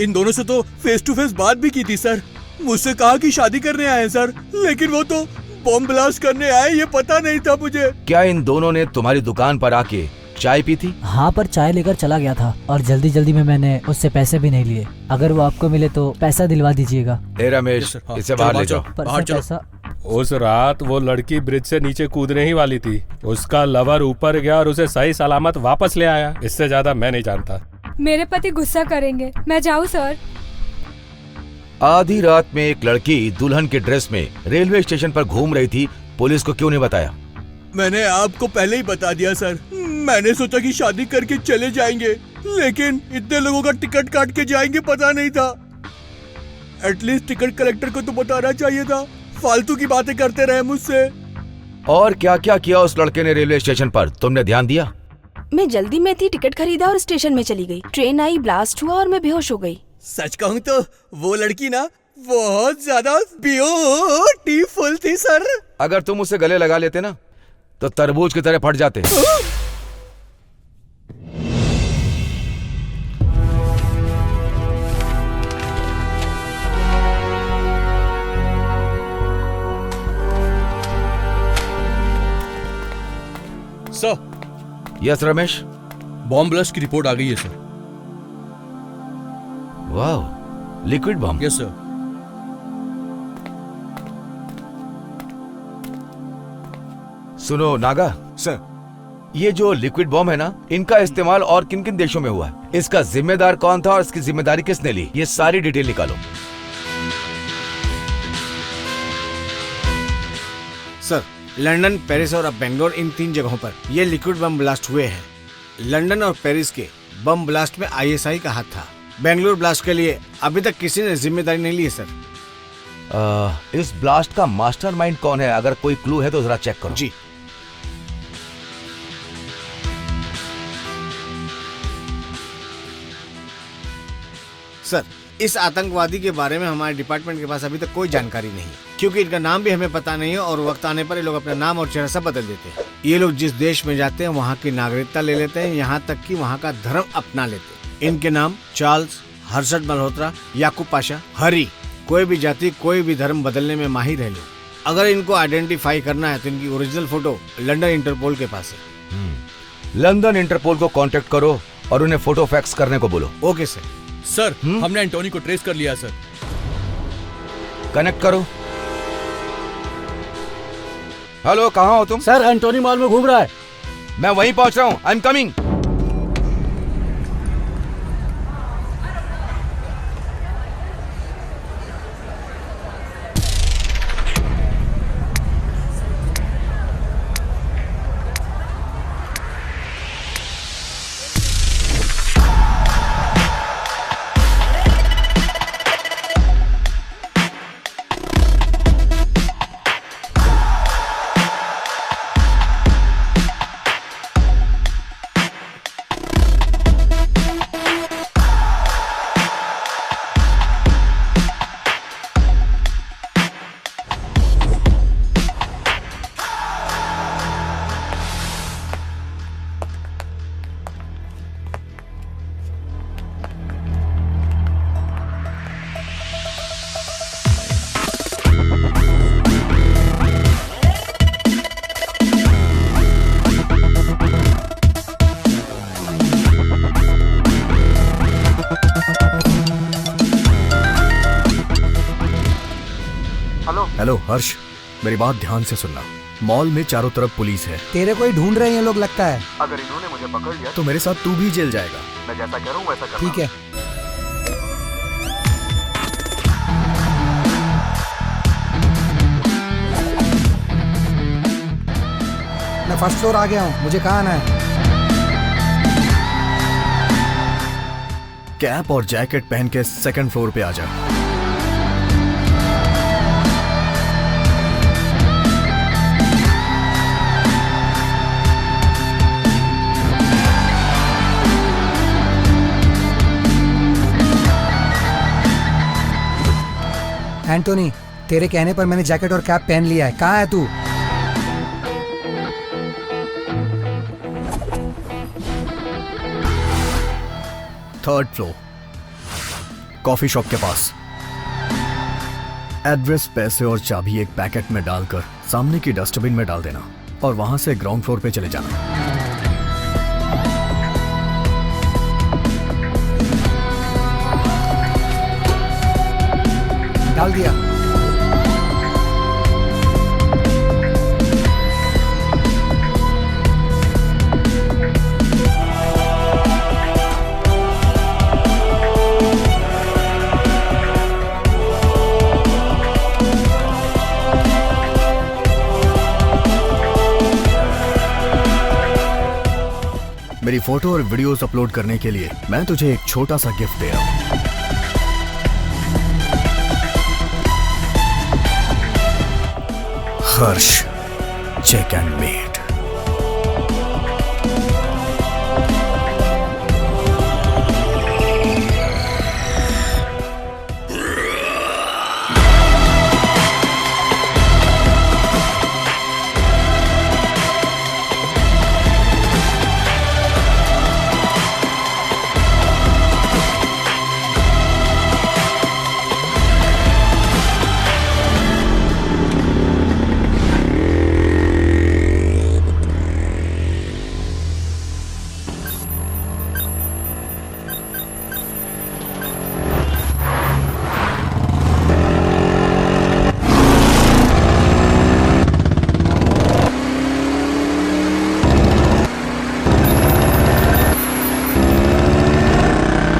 इन दोनों से तो फेस टू फेस बात भी की थी सर। मुझसे कहा कि शादी करने आए सर, लेकिन वो तो बॉम्ब ब्लास्ट करने आए, ये पता नहीं था मुझे। क्या इन दोनों ने तुम्हारी दुकान पर आके चाय पी थी? हाँ, पर चाय लेकर चला गया था और जल्दी जल्दी में मैंने उससे पैसे भी नहीं लिए। अगर वो आपको मिले तो पैसा दिलवा दीजिएगा। ए रमेश, इसे बाहर ले जाओ। बाहर चलो। उस रात वो लड़की ब्रिज से नीचे कूदने ही वाली थी। उसका लवर ऊपर गया और उसे सही सलामत वापस ले आया। इससे ज्यादा मैं नहीं जानता। मेरे पति गुस्सा करेंगे, मैं जाऊँ सर? आधी रात में एक लड़की दुल्हन के ड्रेस में रेलवे स्टेशन पर घूम रही थी, पुलिस को क्यों नहीं बताया? मैंने आपको पहले ही बता दिया सर। मैंने सोचा कि शादी करके चले जाएंगे, लेकिन इतने लोगों का टिकट काट के जाएंगे पता नहीं था। एटलीस्ट टिकट कलेक्टर को तो बताना चाहिए था। फालतू की बातें करते रहे मुझसे। और क्या क्या किया उस लड़के ने रेलवे स्टेशन पर, तुमने ध्यान दिया? मैं जल्दी में थी, टिकट खरीदा और स्टेशन में चली गई। ट्रेन आई, ब्लास्ट हुआ और मैं बेहोश हो गई। सच कहूँ तो वो लड़की ना बहुत ज्यादा ब्यूटीफुल थी सर। अगर तुम उसे गले लगा लेते ना तो तरबूज की तरह फट जाते। Sir. Yes Ramesh. Bomb blast की रिपोर्ट आ गई है सर। वाह, लिक्विड बॉम्ब। Yes sir. सुनो नागा सर, ये जो लिक्विड बॉम्ब है ना, इनका इस्तेमाल और किन किन देशों में हुआ है, इसका जिम्मेदार कौन था और इसकी जिम्मेदारी किसने ली, ये सारी डिटेल निकालो। सर, लंदन, पेरिस और अब बेंगलोर, इन 3 जगहों पर ये लिक्विड बम ब्लास्ट हुए हैं। लंदन और पेरिस के बम ब्लास्ट में ISI का हाथ था। बेंगलोर ब्लास्ट के लिए अभी तक किसी ने जिम्मेदारी नहीं ली है सर। इस ब्लास्ट का मास्टरमाइंड कौन है? अगर कोई क्लू है तो जरा चेक करो। जी। सर, इस आतंकवादी के बारे में हमारे डिपार्टमेंट के पास अभी तक कोई जानकारी नहीं है, क्योंकि इनका नाम भी हमें पता नहीं है और वक्त आने पर ये लोग अपना नाम और चेहरा सब बदल देते हैं। ये लोग जिस देश में जाते हैं वहाँ की नागरिकता ले लेते हैं, यहाँ तक कि वहाँ का धर्म अपना लेते हैं। इनके नाम चार्ल्स, हर्षद मल्होत्रा, याकूब पाशा, हरी। कोई भी जाति, कोई भी धर्म बदलने में माहिर है लोग। अगर इनको आइडेंटिफाई करना है तो इनकी ओरिजिनल फोटो लंदन इंटरपोल के पास है। लंदन इंटरपोल को कांटेक्ट करो और उन्हें फोटो फैक्स करने को बोलो। Okay sir. सर, हमने एंटोनी को ट्रेस कर लिया सर। कनेक्ट करो। हेलो, कहाँ हो तुम? सर, एंटोनी मॉल में घूम रहा है। मैं वहीं पहुंच रहा हूँ। I am coming. हेलो हर्ष, मेरी बात ध्यान से सुनना। मॉल में चारों तरफ पुलिस है। तेरे को ही ढूंढ रहे हैं ये लोग लगता है। अगर इन्होंने मुझे पकड़ लिया तो मेरे साथ तू भी जेल जाएगा। मैं जैसा कह रहा हूँ वैसा करना। ठीक है। मैं फर्स्ट फ्लोर आ गया हूँ, मुझे कहाँ आना है? कैप और जैकेट पहन के सेकंड फ्लोर पे आ जा। एंटोनी, तेरे कहने पर मैंने जैकेट और कैप पहन लिया है। कहाँ है तू? थर्ड फ्लोर, कॉफी शॉप के पास। एड्रेस, पैसे और चाबी एक पैकेट में डालकर सामने की डस्टबिन में डाल देना और वहां से ग्राउंड फ्लोर पे चले जाना। डाल दिया। मेरी फोटो और वीडियोस अपलोड करने के लिए मैं तुझे एक छोटा सा गिफ्ट दे रहा हूं। Harsh check and mate.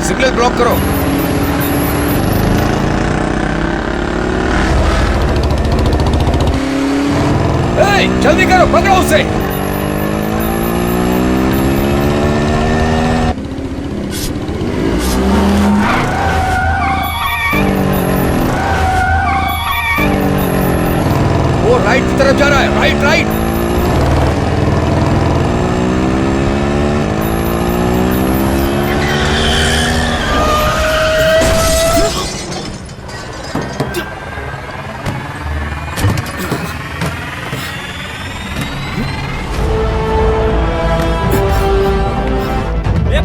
Signal block करो। जल्दी करो, पकड़ो उसे। वो राइट की तरफ जा रहा है। Right right.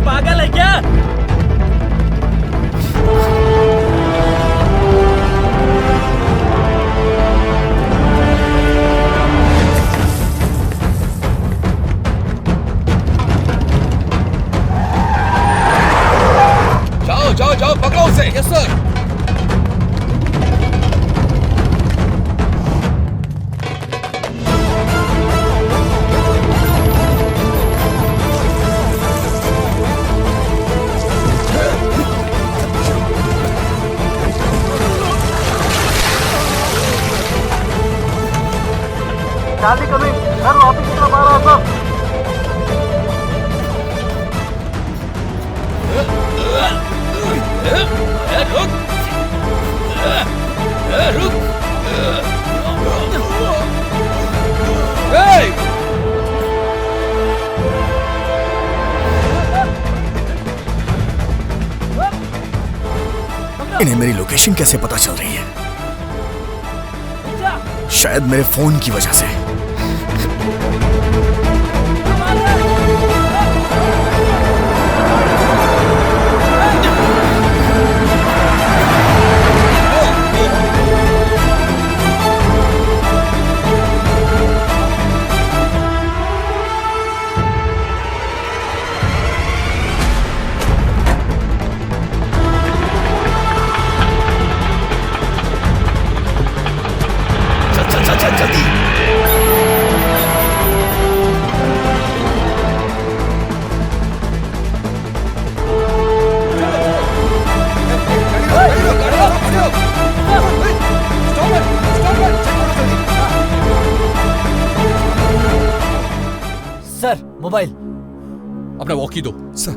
पागल है क्या? जाओ जाओ जाओ, पकड़ो उसे। Yes sir. Charlie coming, sir office की तरफ आ रहा है सर। रुक। इन्हें मेरी लोकेशन कैसे पता चल रही है? शायद मेरे फोन की वजह से। Sir mobile. अपना वॉकी दो। सर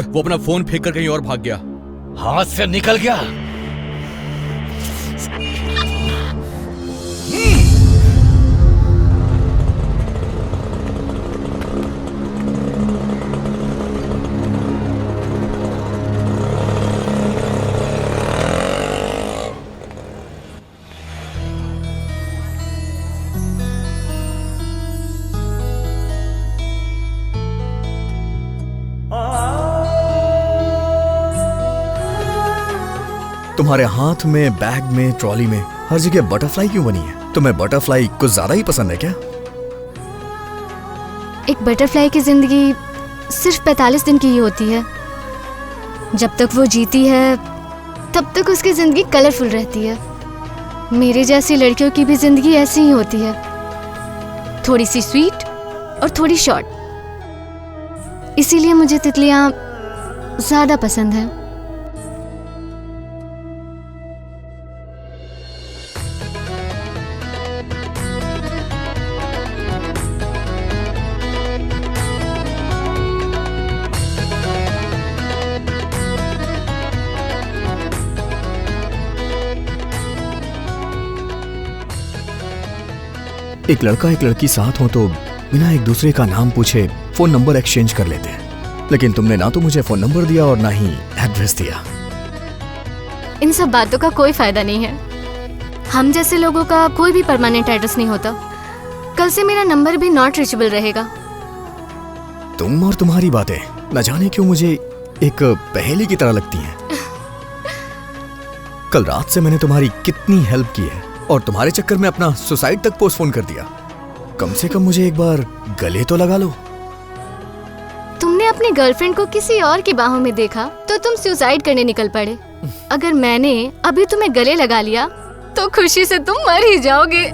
वो अपना फोन फेंक कर कहीं और भाग गया। हाथ से निकल गया। तुम्हारे हाथ में, बैग में, ट्रॉली में, हर जगह बटरफ्लाई क्यों बनी है? तुम्हें बटरफ्लाई कुछ ज्यादा ही पसंद है क्या? एक बटरफ्लाई की जिंदगी सिर्फ 45 दिन की ही होती है। जब तक वो जीती है तब तक उसकी जिंदगी कलरफुल रहती है। मेरे जैसी लड़कियों की भी जिंदगी ऐसी ही होती है, थोड़ी सी स्वीट और थोड़ी शॉर्ट। इसीलिए मुझे तितलियां ज्यादा पसंद है। एक लड़का एक लड़की साथ हो तो बिना एक दूसरे का नाम पूछे फोन नंबर एक्सचेंज कर लेते हैं, लेकिन तुमने ना तो मुझे फोन नंबर दिया और ना ही एड्रेस दिया। इन सब बातों का कोई फायदा नहीं है। हम जैसे लोगों का कोई भी परमानेंट एड्रेस नहीं होता। कल से मेरा नंबर भी नॉट रीचेबल रहेगा। तुम और तुम्हारी बातें न जाने क्यों मुझे एक पहेली की तरह लगती हैं। कल रात से मैंने तुम्हारी कितनी हेल्प की है और तुम्हारे चक्कर में अपना सुसाइड तक पोस्टपोन कर दिया। कम से कम मुझे एक बार गले तो लगा लो। तुमने अपनी गर्लफ्रेंड को किसी और की बाहों में देखा तो तुम सुसाइड करने निकल पड़े। अगर मैंने अभी तुम्हें गले लगा लिया तो खुशी से तुम मर ही जाओगे।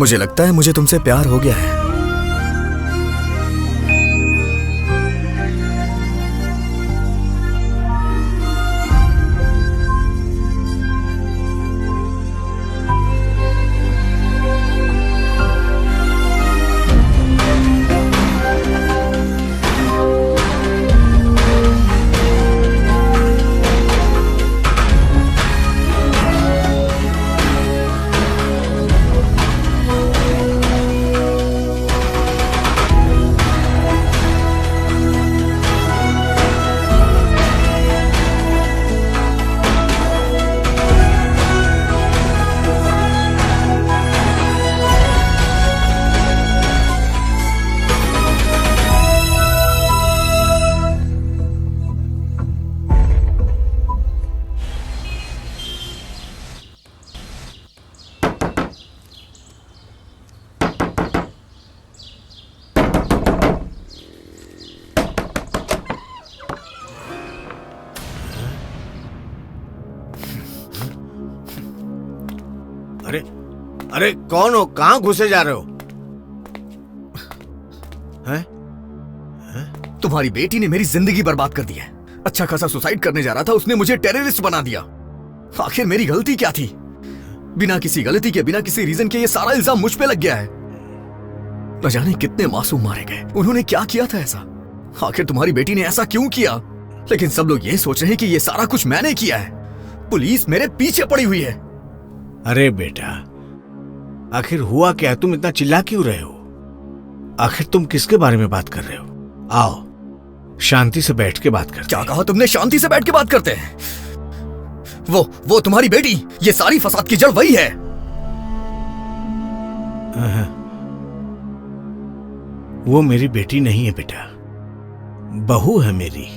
मुझे लगता है मुझे तुमसे प्यार हो गया है। अरे कौन हो, कहाँ घुसे जा रहे हो? हैं? तुम्हारी बेटी ने मेरी जिंदगी बर्बाद कर दी है। अच्छा खासा सुसाइड करने जा रहा था, उसने मुझे टेररिस्ट बना दिया। आखिर मेरी गलती क्या थी? बिना किसी गलती के, बिना किसी रीजन के ये सारा इल्जाम मुझ पे लग गया है। न जाने कितने मासूम मारे गए। उन्होंने क्या किया था ऐसा? आखिर तुम्हारी बेटी ने ऐसा क्यों किया? लेकिन सब लोग ये सोच रहे हैं कि ये सारा कुछ मैंने किया है। पुलिस मेरे पीछे पड़ी हुई है। अरे बेटा, आखिर हुआ क्या? तुम इतना चिल्ला क्यों रहे हो? आखिर तुम किसके बारे में बात कर रहे हो? आओ शांति से बैठ के बात करते। क्या कहा तुमने? शांति से बैठ के बात करते हैं? वो तुम्हारी बेटी, ये सारी फसाद की जड़ वही है। वो मेरी बेटी नहीं है बेटा, बहू है मेरी।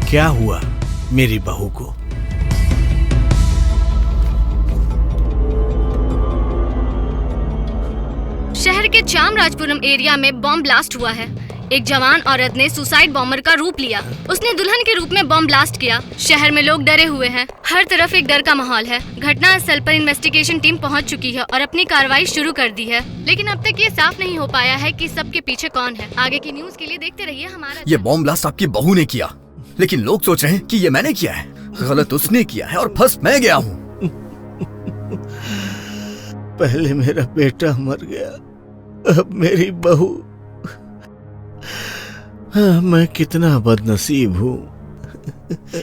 क्या हुआ मेरी बहू को? शहर के चामराजपुरम एरिया में बॉम्ब ब्लास्ट हुआ है। एक जवान औरत ने सुसाइड बॉम्बर का रूप लिया। उसने दुल्हन के रूप में बॉम्ब ब्लास्ट किया। शहर में लोग डरे हुए हैं। हर तरफ एक डर का माहौल है। घटना स्थल पर इन्वेस्टिगेशन टीम पहुंच चुकी है और अपनी कार्रवाई शुरू कर दी है, लेकिन अब तक ये साफ नहीं हो पाया है कि सबके पीछे कौन है। आगे की न्यूज के लिए देखते रहिए हमारा। ये बॉम्ब ब्लास्ट आपकी बहू ने किया, लेकिन लोग सोच रहे हैं कि ये मैंने किया है। गलत उसने किया है और फंस मैं गया हूँ। पहले मेरा बेटा मर गया, अब मेरी बहू। मैं कितना बदनसीब हूँ।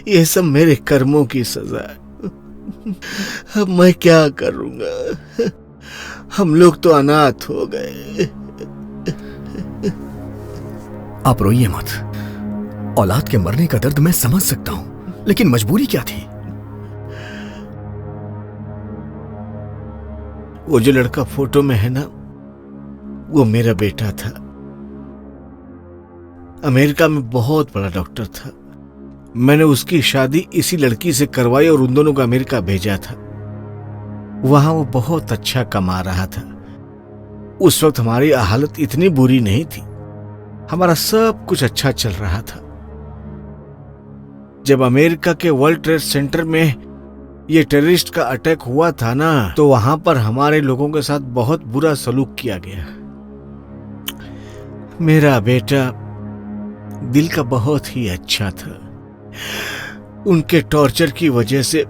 ये सब मेरे कर्मों की सजा है। अब मैं क्या करूँगा? हम लोग तो अनाथ हो गए। आप रोइए मत। औलाद के मरने का दर्द मैं समझ सकता हूँ, लेकिन मजबूरी क्या थी? वो जो लड़का फोटो में है ना, वो मेरा बेटा था। अमेरिका में बहुत बड़ा डॉक्टर था। मैंने उसकी शादी इसी लड़की से करवाई और उन दोनों को अमेरिका भेजा था। वहां वो बहुत अच्छा कमा रहा था। उस वक्त हमारी हालत इतनी बुरी नहीं थी। हमारा सब कुछ अच्छा चल रहा था। जब अमेरिका के वर्ल्ड ट्रेड सेंटर में ये टेररिस्ट का अटैक हुआ था ना, तो वहां पर हमारे लोगों के साथ बहुत बुरा सलूक किया गया। मेरा बेटा दिल का बहुत ही अच्छा था। उनके टॉर्चर की वजह से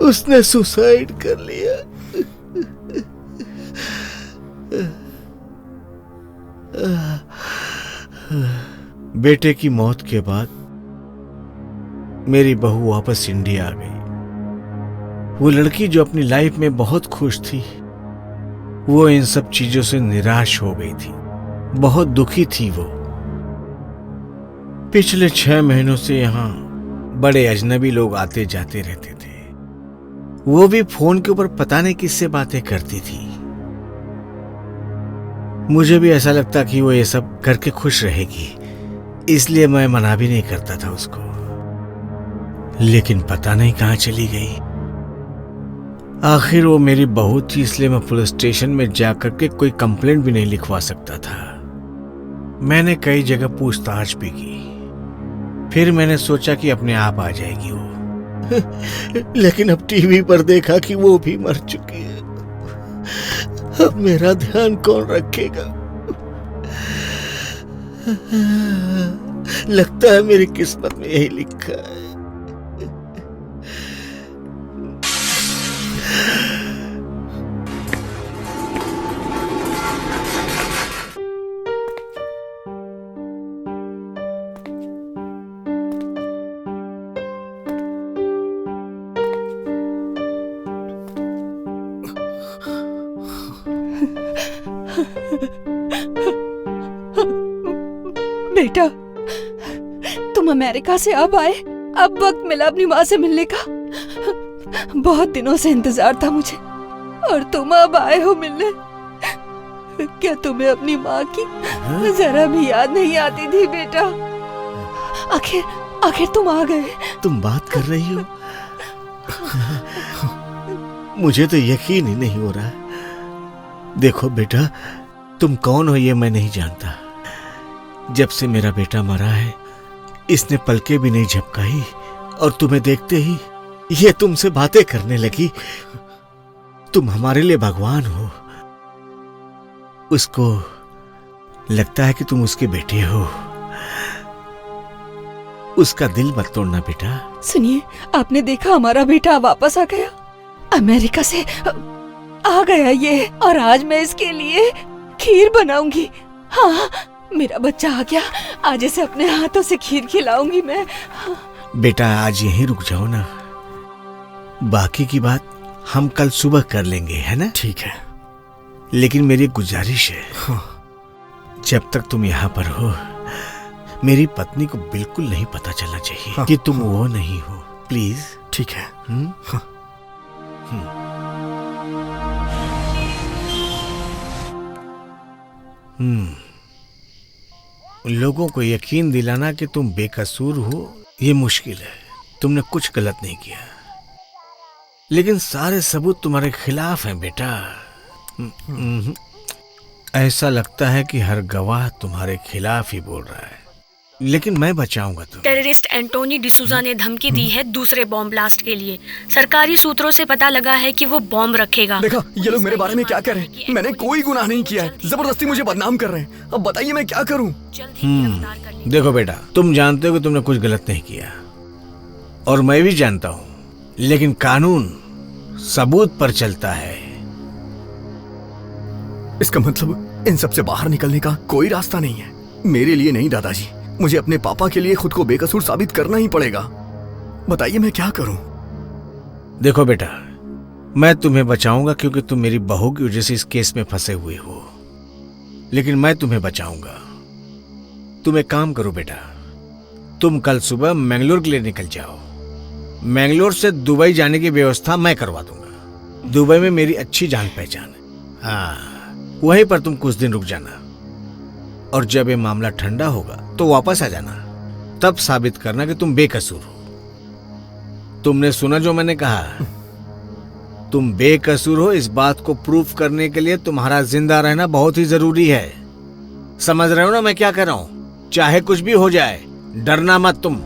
उसने सुसाइड कर लिया। बेटे की मौत के बाद मेरी बहू वापस इंडिया आ गई। वो लड़की जो अपनी लाइफ में बहुत खुश थी, वो इन सब चीजों से निराश हो गई थी। बहुत दुखी थी वो। पिछले 6 महीनों से यहाँ बड़े अजनबी लोग आते जाते रहते थे। वो भी फोन के ऊपर पता नहीं किससे बातें करती थी। मुझे भी ऐसा लगता कि वो ये सब करके खुश रहेगी, इसलिए मैं मना भी नहीं करता था उसको। लेकिन पता नहीं कहाँ चली गई। आखिर वो मेरी बहू थी, इसलिए मैं पुलिस स्टेशन में जाकर के कोई कंप्लेंट भी नहीं लिखवा सकता था। मैंने कई जगह पूछताछ भी की। फिर मैंने सोचा कि अपने आप आ जाएगी वो। लेकिन अब टीवी पर देखा कि वो भी मर चुकी है। अब मेरा ध्यान कौन रखेगा? लगता है मेरी किस्मत में यही लिखा है। बेटा, तुम अमेरिका से अब आए, अब वक्त मिला अपनी माँ से मिलने का। बहुत दिनों से इंतजार था मुझे, और तुम अब आए हो मिलने। क्या तुम्हें अपनी माँ की जरा भी याद नहीं आती थी बेटा? आखिर तुम आ गए। तुम बात कर रही हो? मुझे तो यकीन ही नहीं हो रहा। देखो बेटा, तुम कौन हो ये मैं नहीं जानता। जब से मेरा बेटा मरा है इसने पलके भी नहीं झपकाई और तुम्हें देखते ही ये तुमसे बातें करने लगी। तुम हमारे लिए भगवान हो। उसको लगता है कि तुम उसके बेटे हो। उसका दिल मत तोड़ना बेटा। सुनिए, आपने देखा हमारा बेटा वापस आ गया, अमेरिका से आ गया ये, और आज मैं इसके लिए खीर बनाऊंगी। हाँ, मेरा बच्चा आ गया, आज इसे अपने हाथों से खीर खिलाऊंगी मैं। बेटा आज यहीं रुक जाओ ना, बाकी की बात हम कल सुबह कर लेंगे, है ना? ठीक है, लेकिन मेरी गुजारिश है, जब तक तुम यहाँ पर हो मेरी पत्नी को बिल्कुल नहीं पता चलना चाहिए कि तुम वो नहीं हो। प्लीज। ठीक है। लोगों को यकीन दिलाना कि तुम बेकसूर हो ये मुश्किल है। तुमने कुछ गलत नहीं किया, लेकिन सारे सबूत तुम्हारे खिलाफ हैं बेटा। ऐसा लगता है कि हर गवाह तुम्हारे खिलाफ ही बोल रहा है, लेकिन मैं बचाऊंगा तुम्हें। टेररिस्ट एंटोनी डिसूजा ने धमकी दी है दूसरे बॉम्ब ब्लास्ट के लिए। सरकारी सूत्रों से पता लगा है कि वो बॉम्ब रखेगा। देखा, ये लोग मेरे बारे में क्या कह रहे हैं। मैंने कोई गुनाह नहीं किया है, जबरदस्ती मुझे बदनाम कर रहे हैं। अब बताइए मैं क्या करूं? देखो बेटा, तुम जानते हो कि तुमने कुछ गलत नहीं किया, और मैं भी जानता हूं, लेकिन कानून सबूत पर चलता है। इसका मतलब इन सब से बाहर निकलने का कोई रास्ता नहीं है। मेरे लिए नहीं दादाजी, मुझे अपने पापा के लिए खुद को बेकसूर साबित करना ही पड़ेगा। बताइए मैं क्या करूं? देखो बेटा, मैं तुम्हें बचाऊंगा क्योंकि तुम मेरी बहू की वजह से इस केस में फंसे हुए हो, लेकिन मैं तुम्हें बचाऊंगा। तुम एक काम करो बेटा, तुम कल सुबह मैंगलोर के लिए निकल जाओ। मैंगलोर से दुबई जाने की व्यवस्था मैं करवा दूंगा। दुबई में मेरी अच्छी जान पहचान है। हाँ, वहीं पर तुम कुछ दिन रुक जाना, और जब ये मामला ठंडा होगा तो वापस आ जाना। तब साबित करना कि तुम बेकसूर हो। तुमने सुना जो मैंने कहा? तुम बेकसूर हो, इस बात को प्रूफ करने के लिए तुम्हारा जिंदा रहना बहुत ही जरूरी है। समझ रहे हो ना मैं क्या कह रहा हूं? चाहे कुछ भी हो जाए, डरना मत तुम।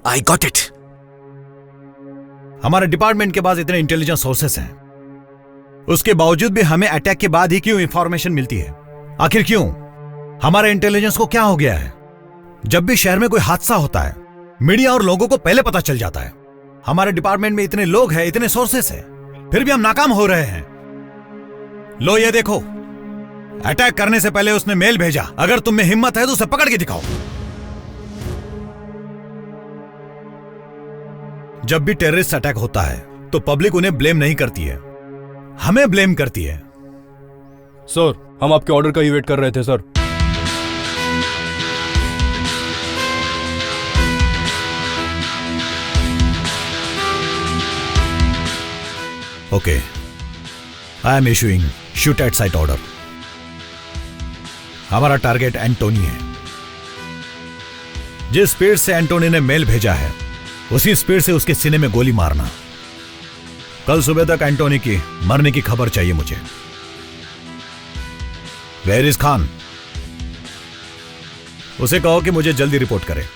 I got it. हमारे डिपार्टमेंट के पास इतने इंटेलिजेंस सोर्सेस हैं, उसके बावजूद भी हमें अटैक के बाद ही क्यों इंफॉर्मेशन मिलती है? आखिर क्यों? हमारे इंटेलिजेंस को क्या हो गया है? जब भी शहर में कोई हादसा होता है, मीडिया और लोगों को पहले पता चल जाता है। हमारे डिपार्टमेंट में इतने लोग हैं, इतने सोर्सेस हैं, फिर भी हम नाकाम हो रहे हैं। लो ये देखो, अटैक करने से पहले उसने मेल भेजा। अगर तुम में हिम्मत है तो उसे पकड़ के दिखाओ। जब भी टेररिस्ट अटैक होता है तो पब्लिक उन्हें ब्लेम नहीं करती है, हमें ब्लेम करती है। सर, हम आपके ऑर्डर का ही वेट कर रहे थे sir. Okay, I am issuing shoot at site order. हमारा टारगेट एंटोनी है। जिस स्पीड से एंटोनी ने मेल भेजा है उसी स्पीड से उसके सीने में गोली मारना। कल सुबह तक एंटोनी की मरने की खबर चाहिए मुझे। Where is Khan? उसे कहो कि मुझे जल्दी रिपोर्ट करे।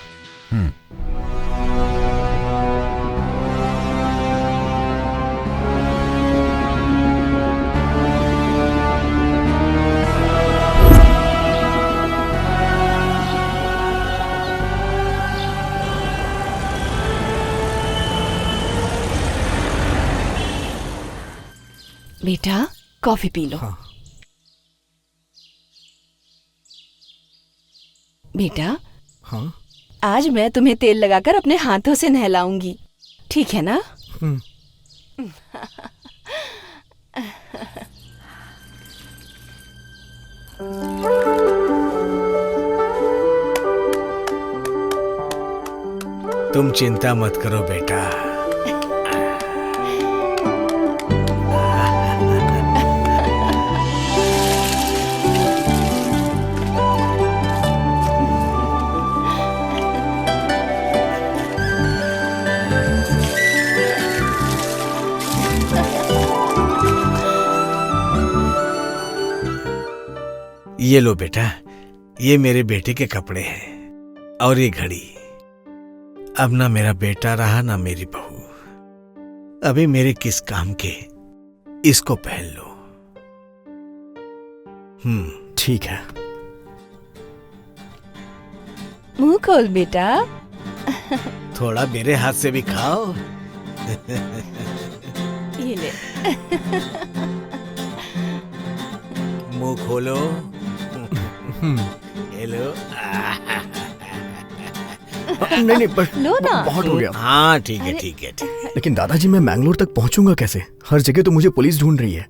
बेटा कॉफी पी लो। हाँ। बेटा हाँ आज मैं तुम्हें तेल लगाकर अपने हाथों से नहलाऊंगी, ठीक है ना? तुम चिंता मत करो बेटा। ये लो बेटा, ये मेरे बेटे के कपड़े हैं और ये घड़ी। अब ना मेरा बेटा रहा ना मेरी बहू, अभी मेरे किस काम के, इसको पहन लो। ठीक है। मुंह खोल बेटा। थोड़ा मेरे हाथ से भी खाओ। ये ले। मुंह खोलो। हेलो। नहीं बस लो ना। बहुत हो गया। हाँ ठीक है ठीक है ठीक है। लेकिन दादाजी मैं मैंगलोर तक पहुंचूंगा कैसे? हर जगह तो मुझे पुलिस ढूंढ रही है।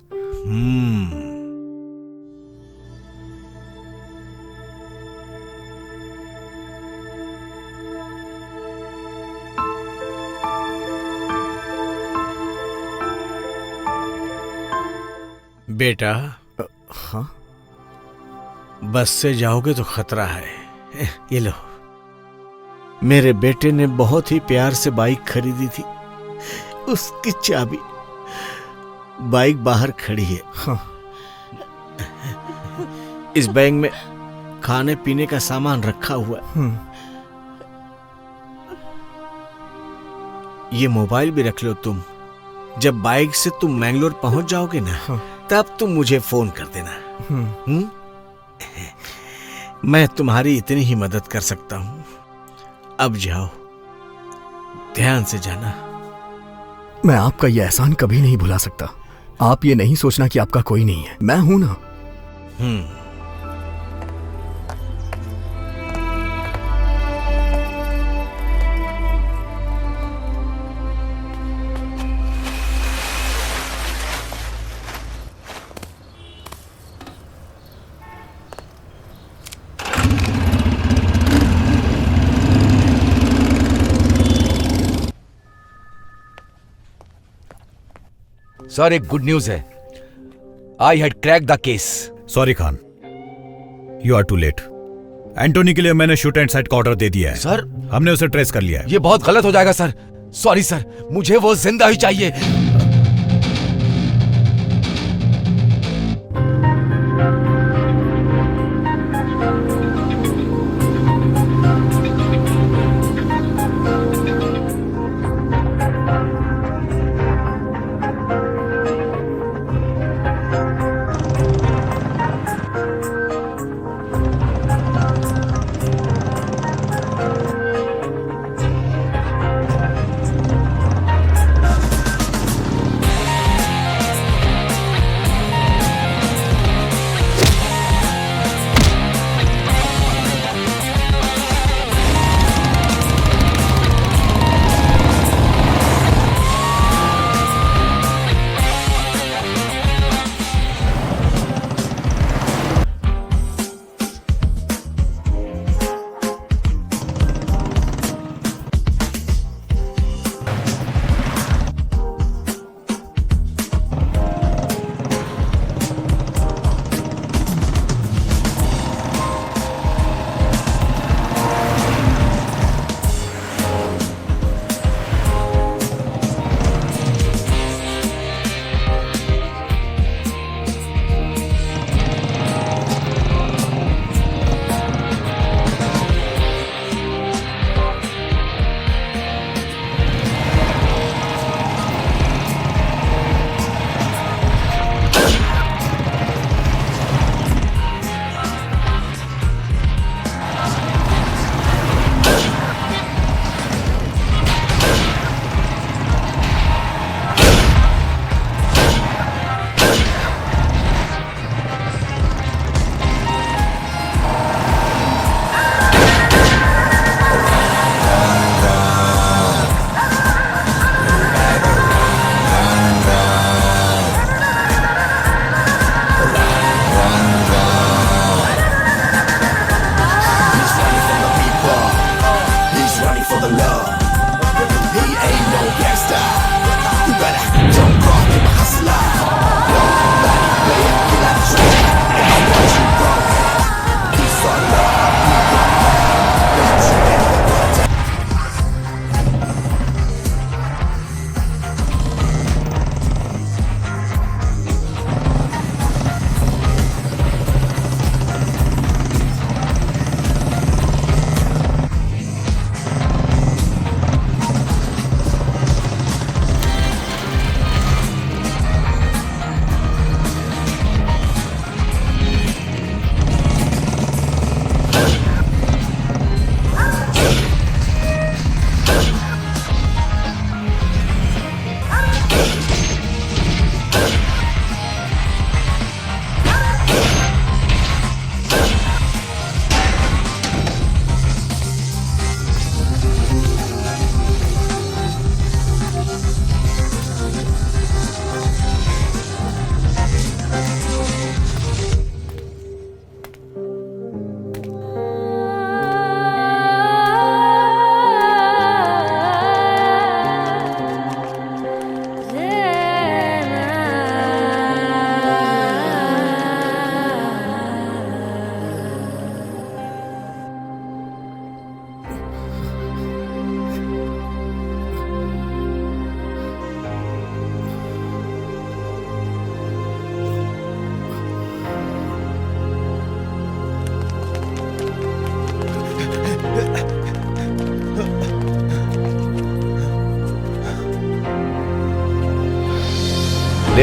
बेटा। हाँ बस से जाओगे तो खतरा है। ये लो, मेरे बेटे ने बहुत ही प्यार से बाइक खरीदी थी, उसकी चाबी बाइक बाहर खड़ी है। हाँ। इस बैग में खाने पीने का सामान रखा हुआ है। ये मोबाइल भी रख लो तुम। जब बाइक से तुम मैंगलोर पहुंच जाओगे ना, तब तुम मुझे फोन कर देना। मैं तुम्हारी इतनी ही मदद कर सकता हूं। अब जाओ, ध्यान से जाना। मैं आपका यह एहसान कभी नहीं भुला सकता। आप ये नहीं सोचना कि आपका कोई नहीं है, मैं हूं ना। सर एक गुड न्यूज है। I had crack the case. Sorry Khan, you are too late. Antony के लिए मैंने शूट एंड साइट का ऑर्डर दे दिया है। सर हमने उसे ट्रेस कर लिया है। ये बहुत गलत हो जाएगा सर। सॉरी सर, मुझे वो जिंदा ही चाहिए।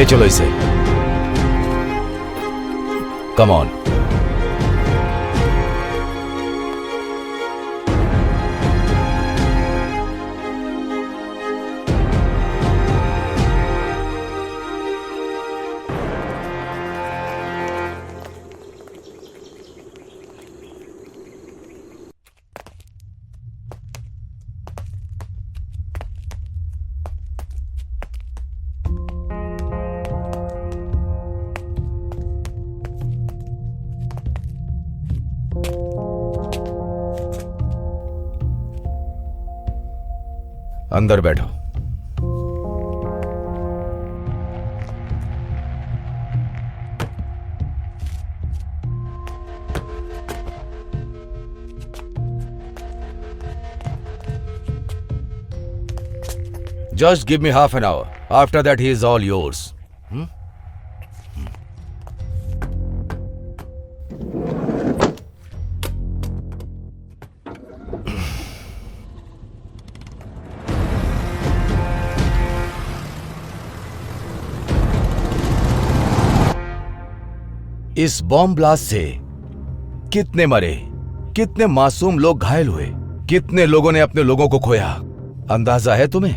ले चलो इसे। Come on. अंदर बैठो। Just give me half an hour. After that, he is all yours. इस बॉम्ब ब्लास्ट से कितने मरे, कितने मासूम लोग घायल हुए, कितने लोगों ने अपने लोगों को खोया, अंदाजा है तुम्हें?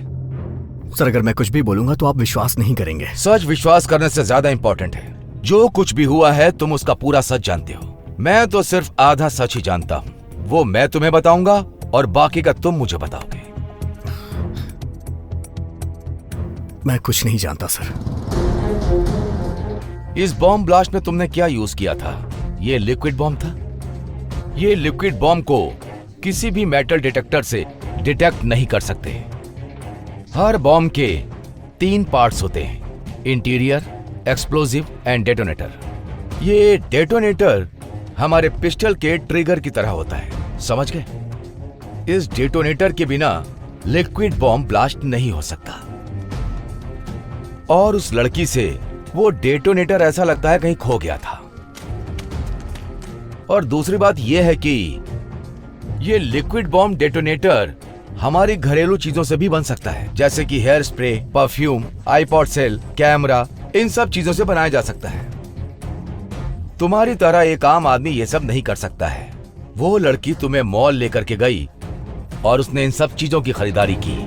सर, अगर मैं कुछ भी बोलूंगा तो आप विश्वास नहीं करेंगे। सच विश्वास करने से ज्यादा इंपॉर्टेंट है। जो कुछ भी हुआ है तुम उसका पूरा सच जानते हो। मैं तो सिर्फ आधा सच ही जानता हूं। वो मैं तुम्हें बताऊंगा और बाकी का तुम मुझे बताओगे। मैं कुछ नहीं जानता सर। इस बॉम्ब ब्लास्ट में तुमने क्या यूज किया था? ये लिक्विड बॉम्ब था। ये लिक्विड बॉम्ब को किसी भी मेटल डिटेक्टर से डिटेक्ट नहीं कर सकते। हर बॉम्ब के 3 पार्ट्स होते हैं, इंटीरियर, एक्सप्लोजिव एंड डेटोनेटर। ये डेटोनेटर हमारे पिस्टल के ट्रिगर की तरह होता है, समझ गए? इस डेटोनेटर के बिना लिक्विड बॉम्ब ब्लास्ट नहीं हो सकता। और उस लड़की से वो डेटोनेटर ऐसा लगता है कहीं खो गया था। और दूसरी बात यह है कि ये लिक्विड बॉम्ब डेटोनेटर हमारी घरेलू चीजों से भी बन सकता है, जैसे कि hair spray, perfume, iPod cell, camera, इन सब चीजों से बनाया जा सकता है। तुम्हारी तरह एक आम आदमी ये सब नहीं कर सकता है। वो लड़की तुम्हें मॉल लेकर के गई और उसने इन सब चीजों की खरीदारी की।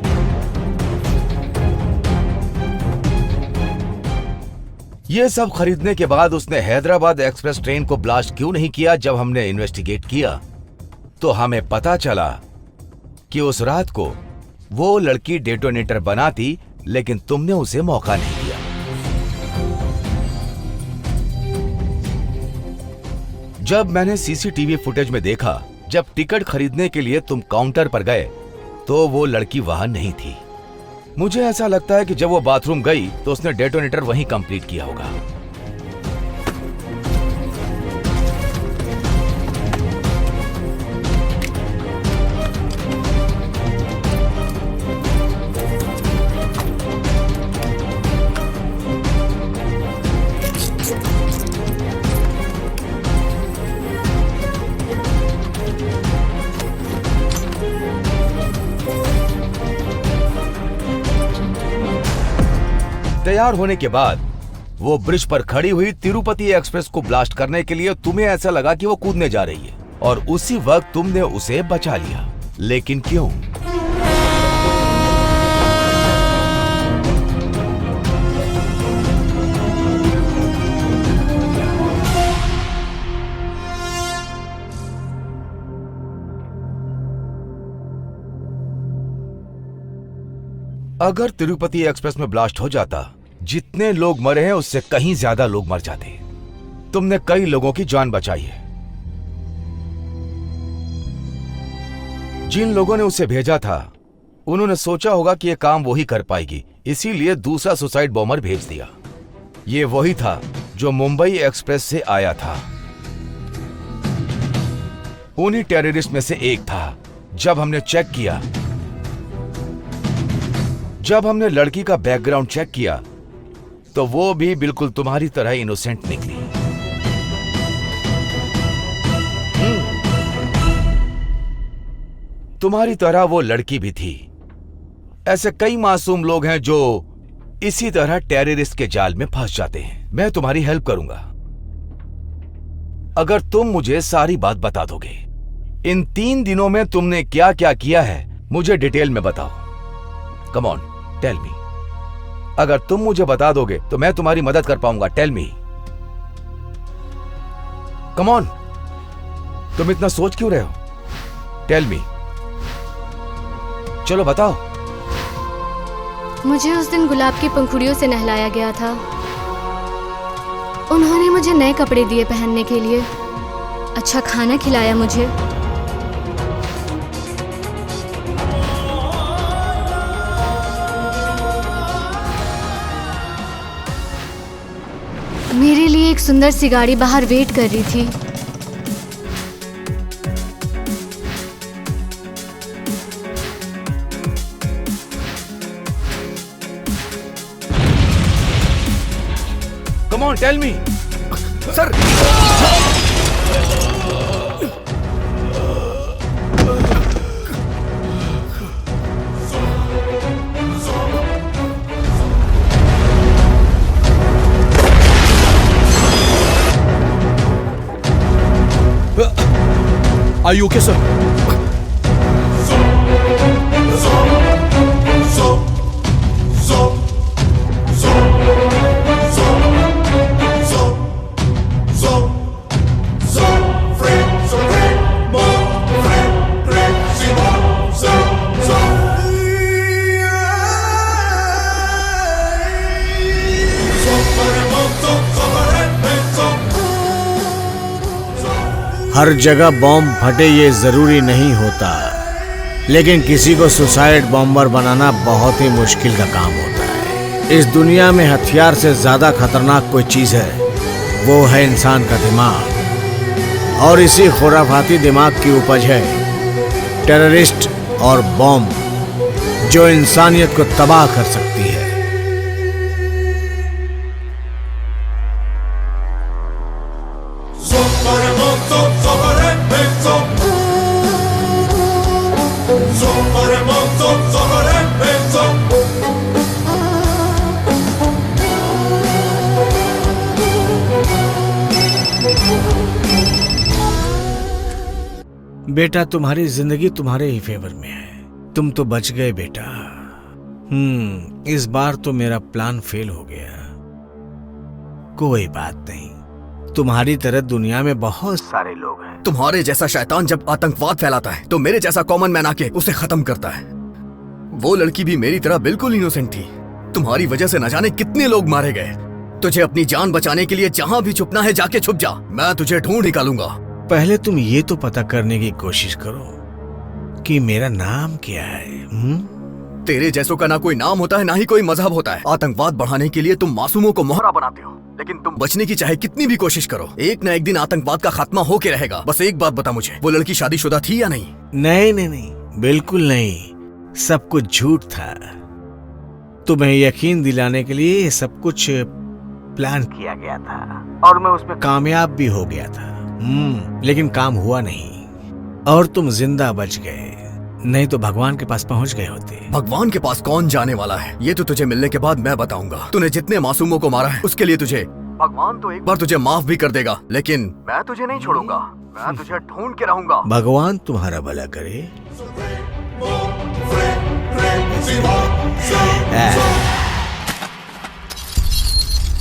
ये सब खरीदने के बाद उसने हैदराबाद एक्सप्रेस ट्रेन को ब्लास्ट क्यों नहीं किया? जब हमने इन्वेस्टिगेट किया तो हमें पता चला कि उस रात को वो लड़की डेटोनेटर बनाती, लेकिन तुमने उसे मौका नहीं दिया। जब मैंने सीसीटीवी फुटेज में देखा, जब टिकट खरीदने के लिए तुम काउंटर पर गए तो वो लड़की वहां नहीं थी। मुझे ऐसा लगता है कि जब वो बाथरूम गई तो उसने डेटोनेटर वहीं कंप्लीट किया होगा। तैयार होने के बाद वो ब्रिज पर खड़ी हुई तिरुपति एक्सप्रेस को ब्लास्ट करने के लिए तुम्हें ऐसा लगा कि वो कूदने जा रही है, और उसी वक्त तुमने उसे बचा लिया। लेकिन क्यों? अगर तिरुपति एक्सप्रेस में ब्लास्ट हो जाता, जितने लोग मरे हैं उससे कहीं ज्यादा लोग मर जाते। तुमने कई लोगों की जान बचाई है। जिन लोगों ने उसे भेजा था उन्होंने सोचा होगा कि यह काम वही कर पाएगी, इसीलिए दूसरा सुसाइड बॉम्बर भेज दिया। ये वही था जो मुंबई एक्सप्रेस से आया था। उन्हीं टेररिस्ट में से एक था। जब हमने चेक किया, जब हमने लड़की का बैकग्राउंड चेक किया तो वो भी बिल्कुल तुम्हारी तरह इनोसेंट निकली। तुम्हारी तरह वो लड़की भी थी। ऐसे कई मासूम लोग हैं जो इसी तरह टेररिस्ट के जाल में फंस जाते हैं। मैं तुम्हारी हेल्प करूंगा अगर तुम मुझे सारी बात बता दोगे। इन 3 दिनों में तुमने क्या क्या किया है मुझे डिटेल में बताओ। Come on, tell me. अगर तुम मुझे बता दोगे तो मैं तुम्हारी मदद कर पाऊंगा। Tell me, come on. तुम इतना सोच क्यों रहे हो? टेल मी, चलो बताओ। मुझे उस दिन गुलाब की पंखुड़ियों से नहलाया गया था। उन्होंने मुझे नए कपड़े दिए पहनने के लिए, अच्छा खाना खिलाया मुझे। मेरे लिए एक सुंदर सी गाड़ी बाहर वेट कर रही थी। Come on, tell me. Sir, Are you okay, sir? हर जगह बॉम्ब फटे ये जरूरी नहीं होता, लेकिन किसी को सुसाइड बॉम्बर बनाना बहुत ही मुश्किल का काम होता है। इस दुनिया में हथियार से ज्यादा खतरनाक कोई चीज है, वो है इंसान का दिमाग। और इसी खुराफाती दिमाग की उपज है टेररिस्ट और बॉम्ब, जो इंसानियत को तबाह कर सकती है। बेटा, तुम्हारी जिंदगी तुम्हारे ही फेवर में है। तुम तो बच गए बेटा। इस बार तो मेरा प्लान फेल हो गया। कोई बात नहीं, तुम्हारी तरह दुनिया में बहुत सारे लोग हैं। तुम्हारे जैसा शैतान जब आतंकवाद फैलाता है तो मेरे जैसा कॉमन मैन आके उसे खत्म करता है। वो लड़की भी मेरी तरह बिल्कुल इनोसेंट थी। तुम्हारी वजह से न जाने कितने लोग मारे गए। तुझे अपनी जान बचाने के लिए जहाँ भी छुपना है जाके छुप जा, मैं तुझे ढूंढ निकालूंगा। पहले तुम ये तो पता करने की कोशिश करो कि मेरा नाम क्या है। तेरे जैसों का ना कोई नाम होता है ना ही कोई मजहब होता है। आतंकवाद बढ़ाने के लिए तुम मासूमों को मोहरा बनाते हो, लेकिन तुम बचने की चाहे कितनी भी कोशिश करो, एक ना एक दिन आतंकवाद का खात्मा होके रहेगा। बस एक बात बता मुझे, वो लड़की शादीशुदा थी या नहीं? नहीं नहीं नहीं, बिल्कुल नहीं। सब कुछ झूठ था। तुम्हें यकीन दिलाने के लिए ये सब कुछ प्लान किया गया था और मैं उसमें कामयाब भी हो गया था। लेकिन काम हुआ नहीं और तुम जिंदा बच गए, नहीं तो भगवान के पास पहुंच गए होते। भगवान के पास कौन जाने वाला है, ये तो तुझे मिलने के बाद मैं बताऊंगा। तूने जितने मासूमों को मारा है उसके लिए तुझे भगवान तो एक बार तुझे माफ भी कर देगा, लेकिन मैं तुझे नहीं छोड़ूंगा। मैं तुझे ढूंढ के रहूंगा। भगवान तुम्हारा भला करे।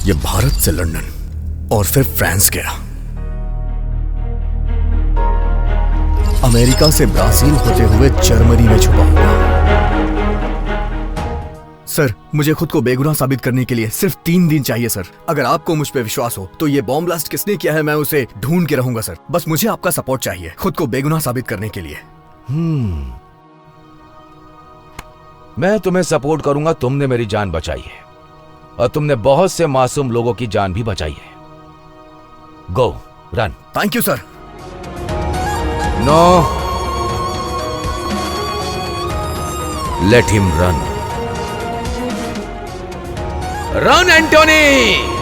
ये भारत से लंदन और फिर फ्रांस गया, अमेरिका से ब्राजील होते हुए जर्मनी में छुपा हुआ। सर, मुझे खुद को बेगुनाह साबित करने के लिए सिर्फ 3 दिन चाहिए सर। अगर आपको मुझ पे विश्वास हो तो ये बॉम्ब ब्लास्ट किसने किया है मैं उसे ढूंढ के रहूंगा सर। बस मुझे आपका सपोर्ट चाहिए खुद को बेगुनाह साबित करने के लिए। मैं तुम्हें सपोर्ट करूंगा। तुमने मेरी जान बचाई है और तुमने बहुत से मासूम लोगों की जान भी बचाई है। Go run. Thank you sir. No, let him run. Run Antony.